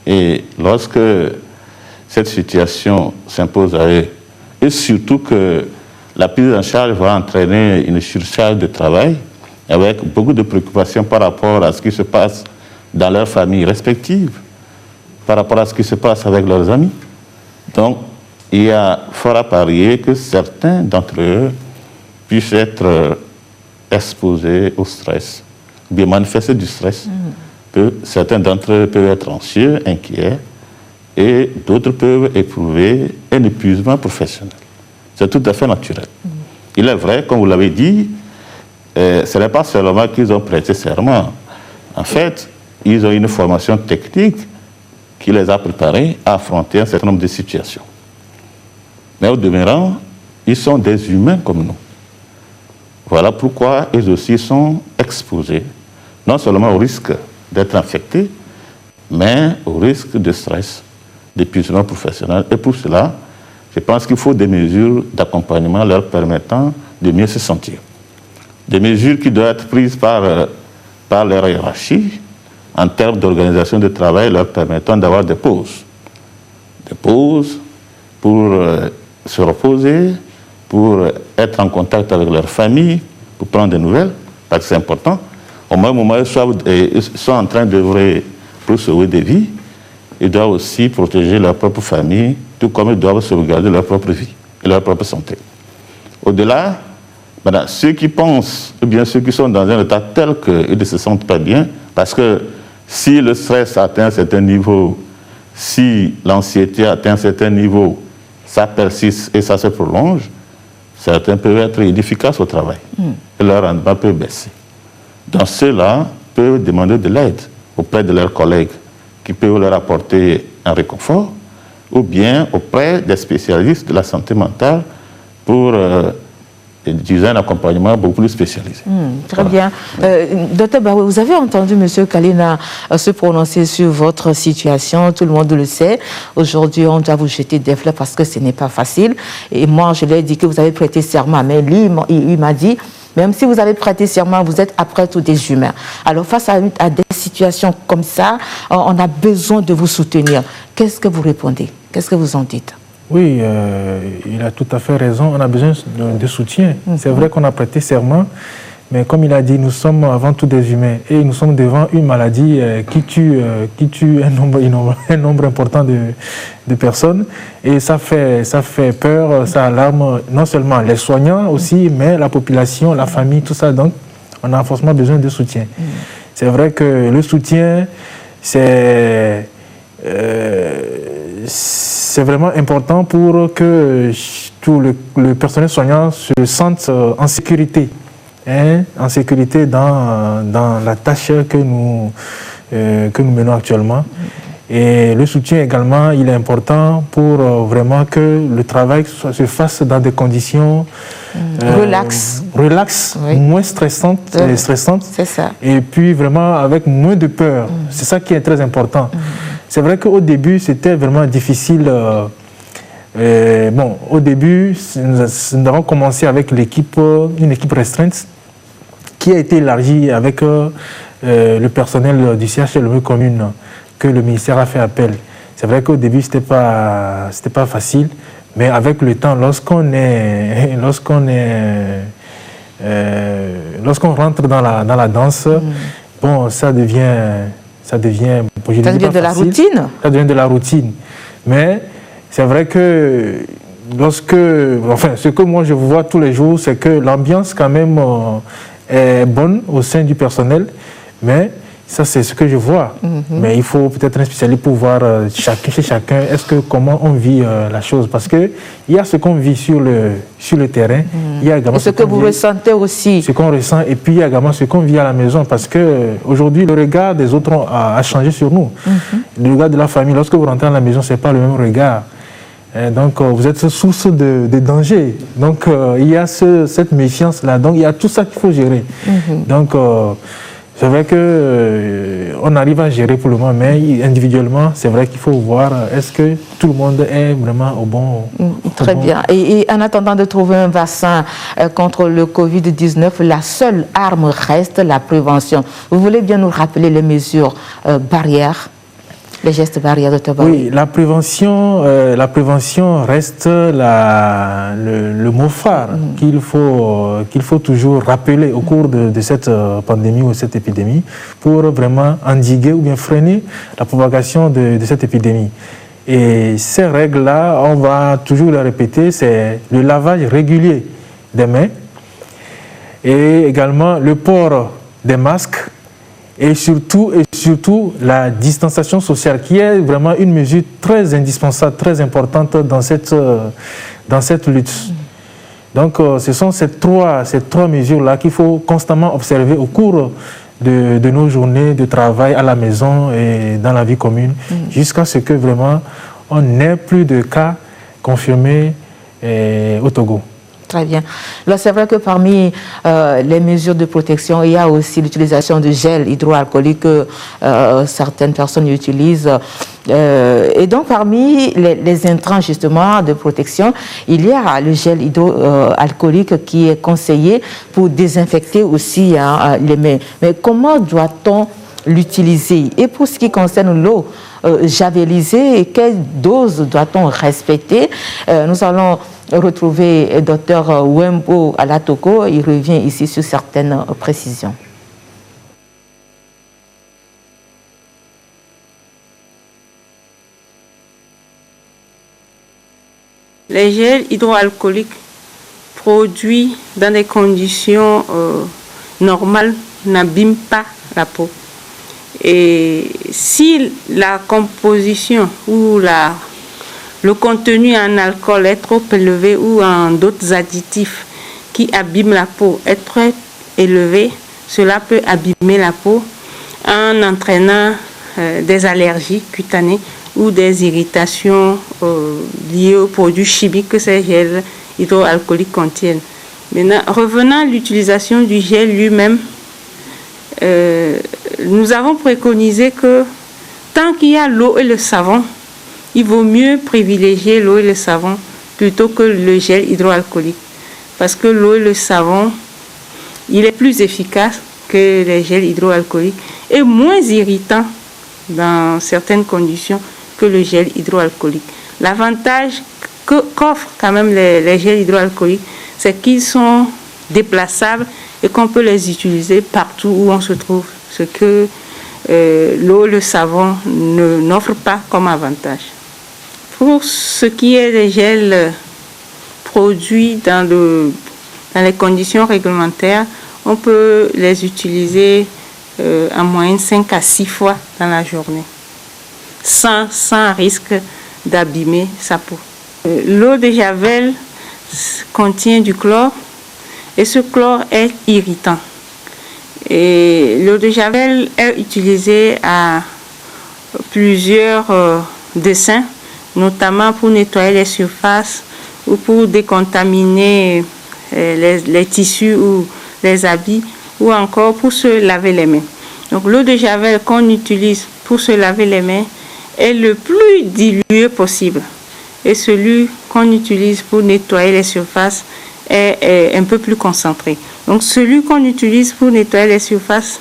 Et lorsque cette situation s'impose à eux, et surtout que la prise en charge va entraîner une surcharge de travail, avec beaucoup de préoccupations par rapport à ce qui se passe dans leurs familles respectives, par rapport à ce qui se passe avec leurs amis. Donc, il y a fort à parier que certains d'entre eux puissent être exposés au stress, ou bien manifester du stress. Que certains d'entre eux peuvent être anxieux, inquiets, et d'autres peuvent éprouver un épuisement professionnel. C'est tout à fait naturel. Il est vrai, comme vous l'avez dit, ce n'est pas seulement qu'ils ont prêté serment. En fait, ils ont une formation technique qui les a préparés à affronter un certain nombre de situations. Mais au demeurant, ils sont des humains comme nous. Voilà pourquoi ils aussi sont exposés, non seulement au risque d'être infectés, mais au risque de stress, d'épuisement professionnel. Et pour cela, je pense qu'il faut des mesures d'accompagnement leur permettant de mieux se sentir. Des mesures qui doivent être prises par leur hiérarchie en termes d'organisation de travail leur permettant d'avoir des pauses. Des pauses pour se reposer, pour être en contact avec leur famille, pour prendre des nouvelles, parce que c'est important. Au même moment, ils sont en train d'œuvrer pour sauver des vies, ils doivent aussi protéger leur propre famille, tout comme ils doivent sauvegarder leur propre vie et leur propre santé. Au-delà, ceux qui pensent, ou bien ceux qui sont dans un état tel qu'ils ne se sentent pas bien, parce que si le stress atteint un certain niveau, si l'anxiété atteint un certain niveau, ça persiste et ça se prolonge, certains peuvent être inefficaces au travail et leur rendement peut baisser. Donc ceux-là peuvent demander de l'aide auprès de leurs collègues qui peuvent leur apporter un réconfort, ou bien auprès des spécialistes de la santé mentale pour un accompagnement beaucoup plus spécialisé. Très bien. Docteur Baoué, vous avez entendu M. Kalina se prononcer sur votre situation, tout le monde le sait. Aujourd'hui, on doit vous jeter des fleurs parce que ce n'est pas facile. Et moi, je lui ai dit que vous avez prêté serment, mais lui, il m'a dit, même si vous avez prêté serment, vous êtes après tout des humains. Alors, face à des situations comme ça, on a besoin de vous soutenir. Qu'est-ce que vous répondez? Qu'est-ce que vous en dites? Oui, il a tout à fait raison. On a besoin de soutien. C'est vrai qu'on a prêté serment, mais comme il a dit, nous sommes avant tout des humains et nous sommes devant une maladie qui tue un nombre important de personnes. Et ça fait peur, ça alarme non seulement les soignants aussi, mais la population, la famille, tout ça. Donc, on a forcément besoin de soutien. C'est vrai que le soutien, c'est vraiment important pour que tout le personnel soignant se sente en sécurité, en sécurité dans la tâche que nous menons actuellement. Et le soutien également, il est important pour vraiment que le travail se fasse dans des conditions relax, oui. Moins stressantes. C'est ça. Et puis vraiment avec moins de peur. C'est ça qui est très important. C'est vrai qu'au début, c'était vraiment difficile. Au début, nous avons commencé avec une équipe restreinte qui a été élargie avec le personnel du CHLM commune que le ministère a fait appel. C'est vrai qu'au début, c'était pas facile, mais avec le temps, lorsqu'on rentre dans la danse, ça devient de la routine. Ça devient de la routine. Mais c'est vrai que ce que moi je vois tous les jours, c'est que l'ambiance quand même est bonne au sein du personnel. Mais ça, c'est ce que je vois. Mais il faut peut-être un spécialiste pour voir chez chacun comment on vit la chose. Parce qu'il y a ce qu'on vit sur le terrain. Il y a également et ce que vous ressentez aussi. Ce qu'on ressent. Et puis il y a également ce qu'on vit à la maison. Parce qu'aujourd'hui, le regard des autres a changé sur nous. Le regard de la famille, lorsque vous rentrez à la maison, ce n'est pas le même regard. Donc vous êtes source de danger. Donc il y a cette méfiance-là. Donc il y a tout ça qu'il faut gérer. Donc c'est vrai qu'on arrive à gérer pour le moment, mais individuellement, c'est vrai qu'il faut voir est-ce que tout le monde est vraiment au bon... Très bien. Et en attendant de trouver un vaccin contre le Covid-19, la seule arme reste la prévention. Vous voulez bien nous rappeler les mesures barrières, les gestes barrières de tabac? Oui, la prévention reste le mot phare qu'il faut toujours rappeler au cours de cette pandémie ou cette épidémie pour vraiment endiguer ou bien freiner la propagation de cette épidémie. Et ces règles-là, on va toujours les répéter, c'est le lavage régulier des mains et également le port des masques. Et surtout, la distanciation sociale, qui est vraiment une mesure très indispensable, très importante dans cette lutte. Donc, ce sont ces trois mesures-là qu'il faut constamment observer au cours de nos journées de travail à la maison et dans la vie commune, jusqu'à ce que vraiment on n'ait plus de cas confirmés au Togo. Très bien. Là, c'est vrai que parmi les mesures de protection, il y a aussi l'utilisation de gel hydroalcoolique que certaines personnes utilisent. Et donc, parmi les intrants, justement, de protection, il y a le gel hydroalcoolique qui est conseillé pour désinfecter aussi les mains. Mais comment doit-on l'utiliser? Et pour ce qui concerne l'eau javelisée, quelle dose doit-on respecter? Nous allons retrouver Dr Wembo Alatoko. Il revient ici sur certaines précisions. Les gels hydroalcooliques produits dans des conditions normales n'abîment pas la peau. Et si la composition ou le contenu en alcool est trop élevé ou en d'autres additifs qui abîment la peau est très élevé, cela peut abîmer la peau en entraînant des allergies cutanées ou des irritations liées aux produits chimiques que ces gels hydroalcooliques contiennent. Maintenant, revenant à l'utilisation du gel lui-même, nous avons préconisé que tant qu'il y a l'eau et le savon, il vaut mieux privilégier l'eau et le savon plutôt que le gel hydroalcoolique. Parce que l'eau et le savon, il est plus efficace que les gels hydroalcooliques et moins irritant dans certaines conditions que le gel hydroalcoolique. L'avantage qu'offrent quand même les gels hydroalcooliques, c'est qu'ils sont déplaçables et qu'on peut les utiliser partout où on se trouve, ce que l'eau et le savon n'offrent pas comme avantage. Pour ce qui est des gels produits dans les conditions réglementaires, on peut les utiliser en moyenne 5 à 6 fois dans la journée, sans risque d'abîmer sa peau. L'eau de Javel contient du chlore et ce chlore est irritant. Et l'eau de Javel est utilisée à plusieurs desseins, notamment pour nettoyer les surfaces ou pour décontaminer les tissus ou les habits ou encore pour se laver les mains. Donc l'eau de Javel qu'on utilise pour se laver les mains est le plus dilué possible et celui qu'on utilise pour nettoyer les surfaces est un peu plus concentré. Donc celui qu'on utilise pour nettoyer les surfaces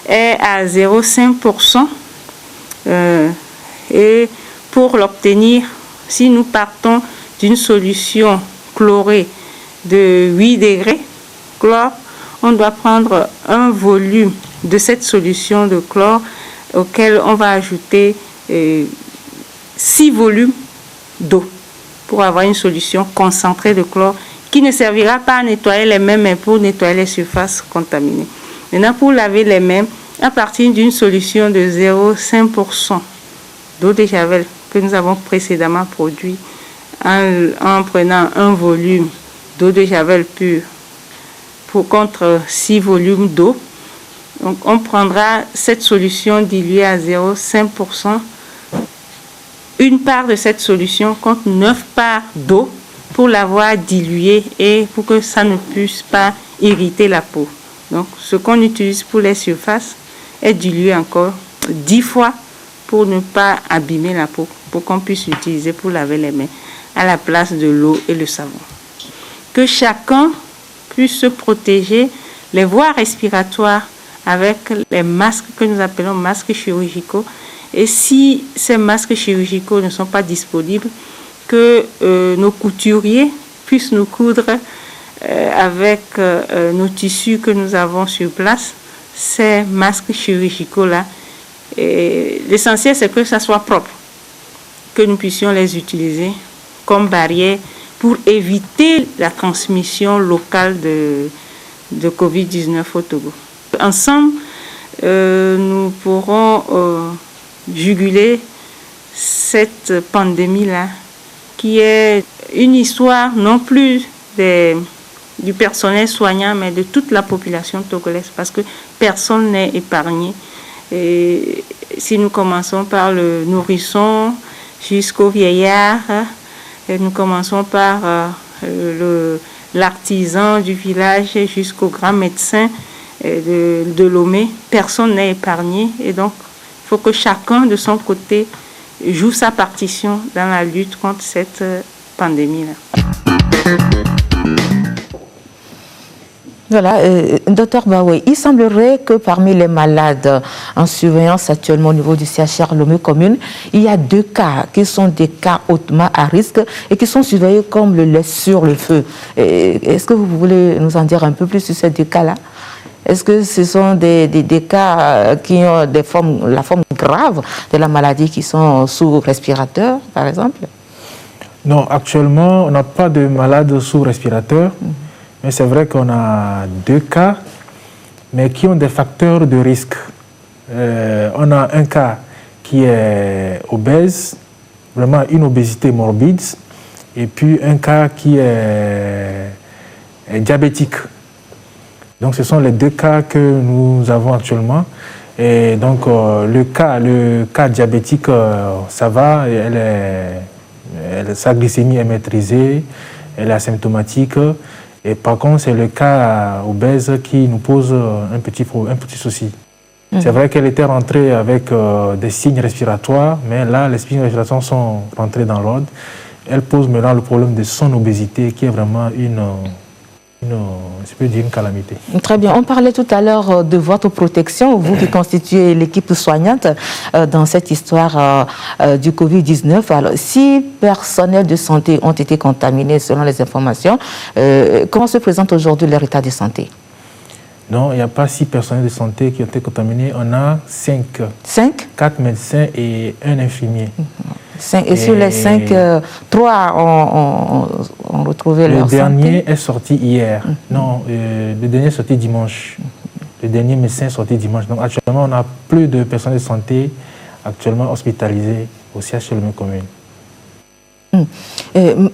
est à 0,5%. Et pour l'obtenir, si nous partons d'une solution chlorée de 8 degrés chlore, on doit prendre un volume de cette solution de chlore auquel on va ajouter 6 volumes d'eau pour avoir une solution concentrée de chlore qui ne servira pas à nettoyer les mains, mais pour nettoyer les surfaces contaminées. Maintenant, pour laver les mains, à partir d'une solution de 0,5% d'eau de Javel que nous avons précédemment produit en prenant un volume d'eau de Javel pure contre 6 volumes d'eau. Donc, on prendra cette solution diluée à 0,5%. Une part de cette solution contre 9 parts d'eau pour l'avoir diluée et pour que ça ne puisse pas irriter la peau. Donc, ce qu'on utilise pour les surfaces est dilué encore 10 fois pour ne pas abîmer la peau, pour qu'on puisse l'utiliser pour laver les mains à la place de l'eau et le savon. Que chacun puisse se protéger les voies respiratoires avec les masques que nous appelons masques chirurgicaux. Et si ces masques chirurgicaux ne sont pas disponibles, que nos couturiers puissent nous coudre avec nos tissus que nous avons sur place, ces masques chirurgicaux-là. L'essentiel, c'est que ça soit propre, que nous puissions les utiliser comme barrière pour éviter la transmission locale de Covid-19 au Togo. Ensemble, nous pourrons juguler cette pandémie-là, qui est une histoire non plus des du personnel soignant, mais de toute la population togolaise, parce que personne n'est épargné. Et si nous commençons par le nourrisson jusqu'au vieillard, et nous commençons par l'artisan du village jusqu'au grand médecin de Lomé, personne n'est épargné. Et donc, il faut que chacun de son côté joue sa partition dans la lutte contre cette pandémie-là. Voilà, Dr Baoué, il semblerait que parmi les malades en surveillance actuellement au niveau du CHR Lomé commune, il y a 2 cas qui sont des cas hautement à risque et qui sont surveillés comme le lait sur le feu. Est-ce que vous voulez nous en dire un peu plus sur ces 2 cas-là? Est-ce que ce sont des cas qui ont la forme grave de la maladie, qui sont sous respirateur, par exemple? Non, actuellement, on n'a pas de malades sous respirateur. Mais c'est vrai qu'on a 2 cas, mais qui ont des facteurs de risque. On a un cas qui est obèse, vraiment une obésité morbide, et puis un cas qui est diabétique. Donc ce sont les 2 cas que nous avons actuellement. Et donc le cas diabétique, ça va, sa glycémie est maîtrisée, elle est asymptomatique. Et par contre, c'est le cas obèse qui nous pose un petit souci. C'est vrai qu'elle était rentrée avec des signes respiratoires, mais là, les signes respiratoires sont rentrés dans l'ordre. Elle pose maintenant le problème de son obésité, qui est vraiment je peux dire une calamité. Très bien. On parlait tout à l'heure de votre protection, vous qui constituez l'équipe soignante dans cette histoire du Covid-19. Alors, 6 personnels de santé ont été contaminés selon les informations. Comment se présente aujourd'hui leur état de santé? Non, il n'y a pas 6 personnels de santé qui ont été contaminés. On a 5. 5? 4 médecins et 1 infirmier. 5. Et sur les 5, 3 ont retrouvé leur santé. Le dernier est sorti hier. Non, le dernier est sorti dimanche. Le dernier médecin est sorti dimanche. Donc actuellement, on a plus de personnels de santé actuellement hospitalisés au CHR Lomé commune.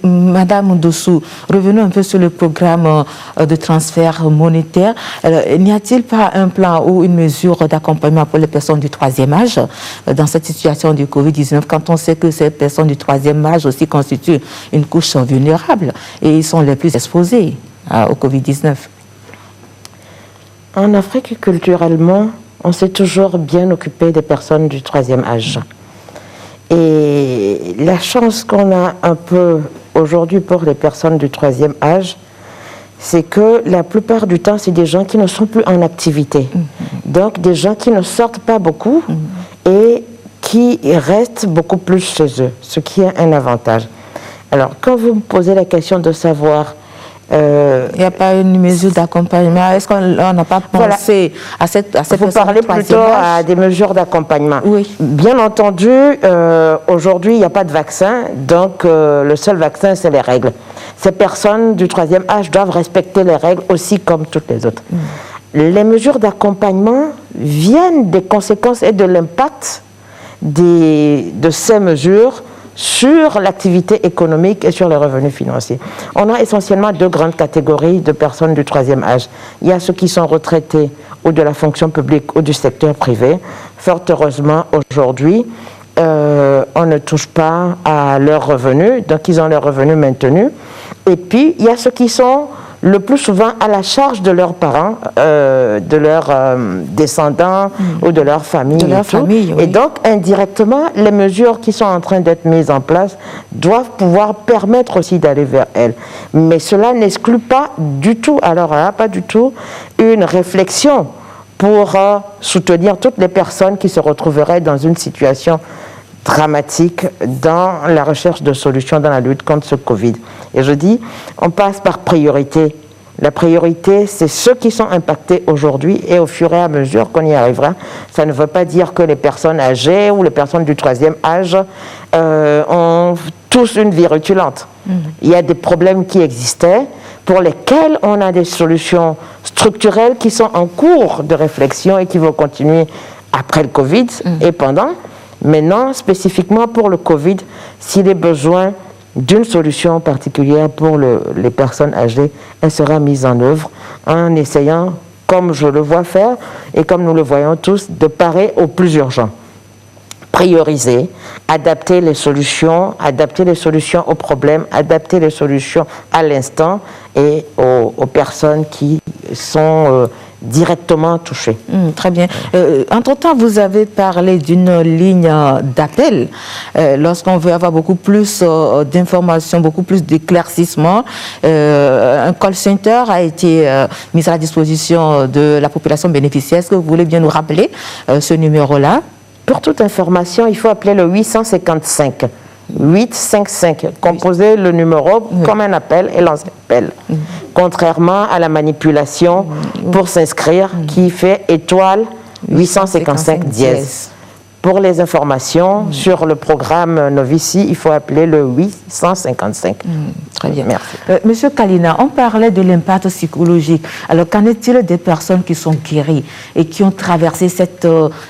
Madame Dossou, revenons un peu sur le programme de transfert monétaire. N'y a-t-il pas un plan ou une mesure d'accompagnement pour les personnes du 3e âge dans cette situation du Covid-19, quand on sait que ces personnes du 3e âge aussi constituent une couche vulnérable et ils sont les plus exposés au Covid-19? En Afrique, culturellement, on s'est toujours bien occupé des personnes du 3e âge. Et la chance qu'on a un peu aujourd'hui pour les personnes du 3e âge, c'est que la plupart du temps, c'est des gens qui ne sont plus en activité. Donc, des gens qui ne sortent pas beaucoup et qui restent beaucoup plus chez eux, ce qui est un avantage. Alors, quand vous me posez la question de savoir... il n'y a pas une mesure d'accompagnement. Est-ce qu'on n'a pas pensé à cette Vous parlez plutôt à des mesures d'accompagnement. Oui. Bien entendu, aujourd'hui, il n'y a pas de vaccin, donc le seul vaccin, c'est les règles. Ces personnes du 3e âge doivent respecter les règles aussi comme toutes les autres. Les mesures d'accompagnement viennent des conséquences et de l'impact de ces mesures sur l'activité économique et sur les revenus financiers. On a essentiellement 2 grandes catégories de personnes du 3e âge. Il y a ceux qui sont retraités ou de la fonction publique ou du secteur privé. Fort heureusement, aujourd'hui, on ne touche pas à leurs revenus, donc ils ont leurs revenus maintenus. Et puis, il y a ceux qui sont le plus souvent à la charge de leurs parents, de leurs descendants ou de leur famille. De leur famille, oui. Et donc, indirectement, les mesures qui sont en train d'être mises en place doivent pouvoir permettre aussi d'aller vers elles. Mais cela n'exclut pas du tout, alors là, pas du tout, une réflexion pour soutenir toutes les personnes qui se retrouveraient dans une situation dramatique dans la recherche de solutions dans la lutte contre ce Covid. Et je dis, on passe par priorité. La priorité, c'est ceux qui sont impactés aujourd'hui et au fur et à mesure qu'on y arrivera. Ça ne veut pas dire que les personnes âgées ou les personnes du 3e âge ont tous une vie rutulente. Il y a des problèmes qui existaient pour lesquels on a des solutions structurelles qui sont en cours de réflexion et qui vont continuer après le Covid et pendant. Maintenant, spécifiquement pour le Covid, si les besoins d'une solution particulière pour les personnes âgées, elle sera mise en œuvre en essayant, comme je le vois faire et comme nous le voyons tous, de parer au plus urgent. Prioriser, adapter les solutions aux problèmes, adapter les solutions à l'instant et aux personnes qui sont directement touchées. Très bien. Entre-temps, vous avez parlé d'une ligne d'appel. Lorsqu'on veut avoir beaucoup plus d'informations, beaucoup plus d'éclaircissements, un call center a été mis à la disposition de la population bénéficiaire. Est-ce que vous voulez bien nous rappeler ce numéro-là? Pour toute information, il faut appeler le 855. 855. Composez le numéro comme un appel et lancer l'appel. Contrairement à la manipulation pour s'inscrire qui fait étoile 855 dièse. Pour les informations sur le programme Novici, il faut appeler le 855. Très bien. Merci. Monsieur Kalina, on parlait de l'impact psychologique. Alors, qu'en est-il des personnes qui sont guéries et qui ont traversé cette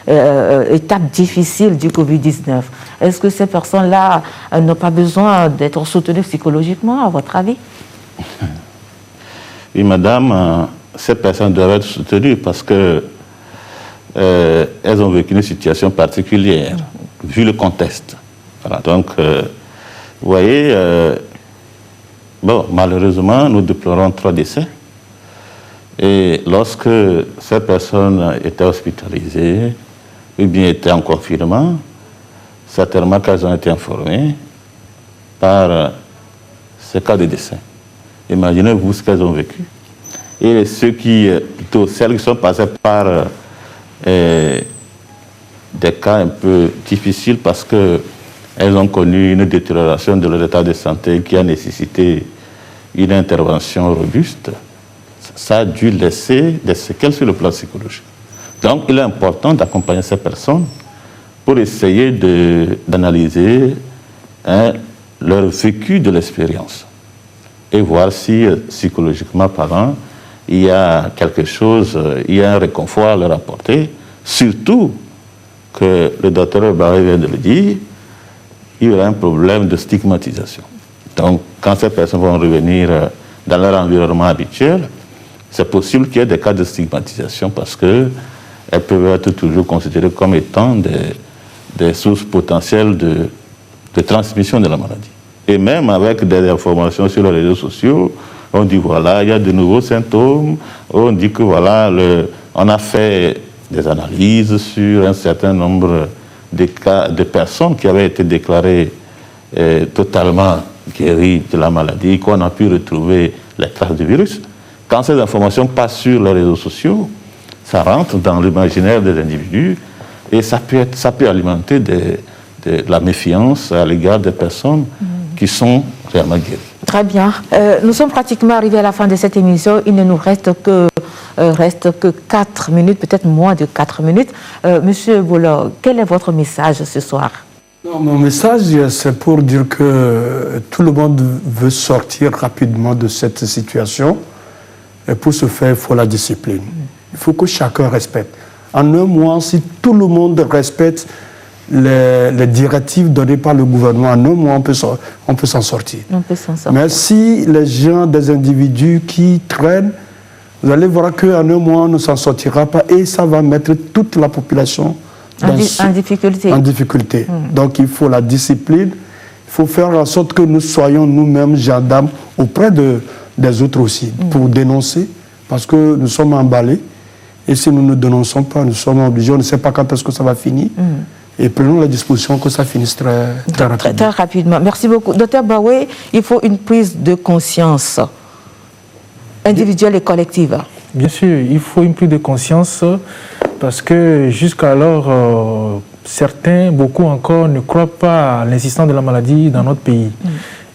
étape difficile du Covid-19? Est-ce que ces personnes-là n'ont pas besoin d'être soutenues psychologiquement, à votre avis? Oui, madame, ces personnes doivent être soutenues parce que elles ont vécu une situation particulière, vu le contexte. Voilà, donc, vous voyez, bon, malheureusement, nous déplorons 3 décès. Et lorsque ces personnes étaient hospitalisées, ou bien étaient en confinement, certainement qu'elles ont été informées par ces cas de décès. Imaginez-vous ce qu'elles ont vécu. Et ceux qui, plutôt celles qui sont passées par des cas un peu difficiles parce qu'elles ont connu une détérioration de leur état de santé qui a nécessité une intervention robuste, ça a dû laisser des séquelles sur le plan psychologique. Donc, il est important d'accompagner ces personnes pour essayer d'analyser leur vécu de l'expérience et voir si, psychologiquement parlant, il y a quelque chose, il y a un réconfort à leur apporter, surtout que le docteur Barré vient de le dire, il y aura un problème de stigmatisation. Donc, quand ces personnes vont revenir dans leur environnement habituel, c'est possible qu'il y ait des cas de stigmatisation parce qu'elles peuvent être toujours considérées comme étant des sources potentielles de transmission de la maladie. Et même avec des informations sur les réseaux sociaux, on dit voilà, il y a de nouveaux symptômes, on dit que voilà, on a fait des analyses sur un certain nombre de cas de personnes qui avaient été déclarées totalement guéries de la maladie, qu'on a pu retrouver les traces du virus. Quand ces informations passent sur les réseaux sociaux, ça rentre dans l'imaginaire des individus et ça peut alimenter de la méfiance à l'égard des personnes qui sont réellement guéries. Très bien. Nous sommes pratiquement arrivés à la fin de cette émission. Il ne nous reste que 4 minutes, peut-être moins de 4 minutes. Monsieur Boulot, quel est votre message ce soir? Non, mon message, c'est pour dire que tout le monde veut sortir rapidement de cette situation. Et pour ce faire, il faut la discipline. Il faut que chacun respecte. En un mois, si tout le monde respecte les directives données par le gouvernement, en un mois, on peut s'en sortir. Mais si les gens, des individus qui traînent, vous allez voir qu'en un mois, on ne s'en sortira pas et ça va mettre toute la population en difficulté. Donc il faut la discipline, il faut faire en sorte que nous soyons nous-mêmes gendarmes auprès des autres aussi, pour dénoncer, parce que nous sommes emballés. Et si nous ne dénonçons pas, nous sommes obligés, on ne sait pas quand est-ce que ça va finir. Et prenons la disposition que ça finisse très rapidement. Très rapidement. Merci beaucoup. Docteur Baoué, il faut une prise de conscience individuelle et collective. Bien sûr, il faut une prise de conscience parce que jusqu'alors, beaucoup encore ne croient pas à l'existence de la maladie dans notre pays.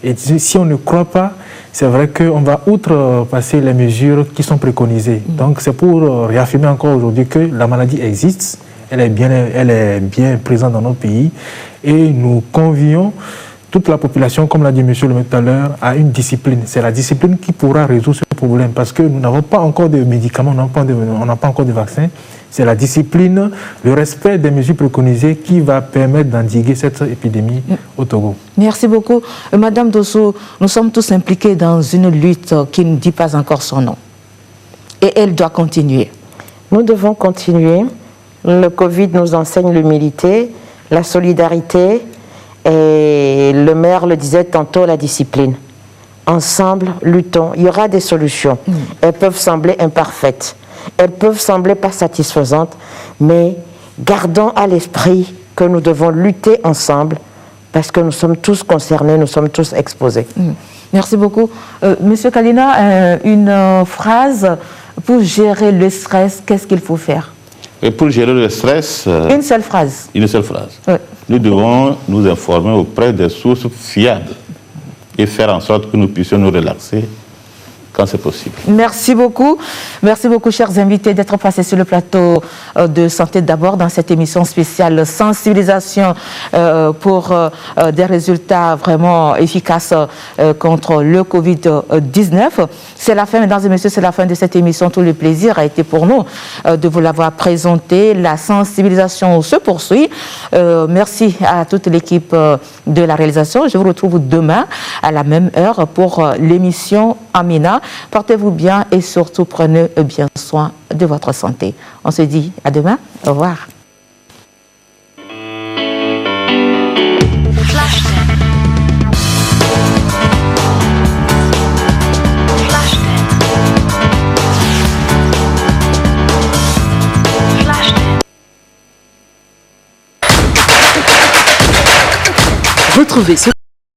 Et si on ne croit pas, c'est vrai qu'on va outrepasser les mesures qui sont préconisées. Donc c'est pour réaffirmer encore aujourd'hui que la maladie existe, elle est bien présente dans notre pays et nous convions toute la population, comme l'a dit monsieur le maire tout à l'heure, a une discipline. C'est la discipline qui pourra résoudre ce problème parce que nous n'avons pas encore de médicaments, on n'a pas encore de vaccins. C'est la discipline, le respect des mesures préconisées qui va permettre d'endiguer cette épidémie au Togo. Merci beaucoup. Madame Dosso, nous sommes tous impliqués dans une lutte qui ne dit pas encore son nom. Et elle doit continuer. Nous devons continuer. Le Covid nous enseigne l'humilité, la solidarité et le maire le disait tantôt, la discipline. Ensemble, luttons. Il y aura des solutions. Elles peuvent sembler imparfaites. Elles peuvent sembler pas satisfaisantes, mais gardons à l'esprit que nous devons lutter ensemble parce que nous sommes tous concernés, nous sommes tous exposés. Merci beaucoup. Monsieur Kalina, une phrase pour gérer le stress, qu'est-ce qu'il faut faire? Et pour gérer le stress... une seule phrase. Une seule phrase. Oui. Nous devons nous informer auprès des sources fiables et faire en sorte que nous puissions nous relaxer quand c'est possible. Merci beaucoup, chers invités, d'être passés sur le plateau de Santé d'abord dans cette émission spéciale sensibilisation pour des résultats vraiment efficaces contre le Covid-19. C'est la fin, mesdames et messieurs, c'est la fin de cette émission. Tout le plaisir a été pour nous de vous l'avoir présenté. La sensibilisation se poursuit. Merci à toute l'équipe de la réalisation. Je vous retrouve demain à la même heure pour l'émission Amina. Portez-vous bien et surtout prenez bien soin de votre santé. On se dit à demain. Au revoir. Retrouvez ce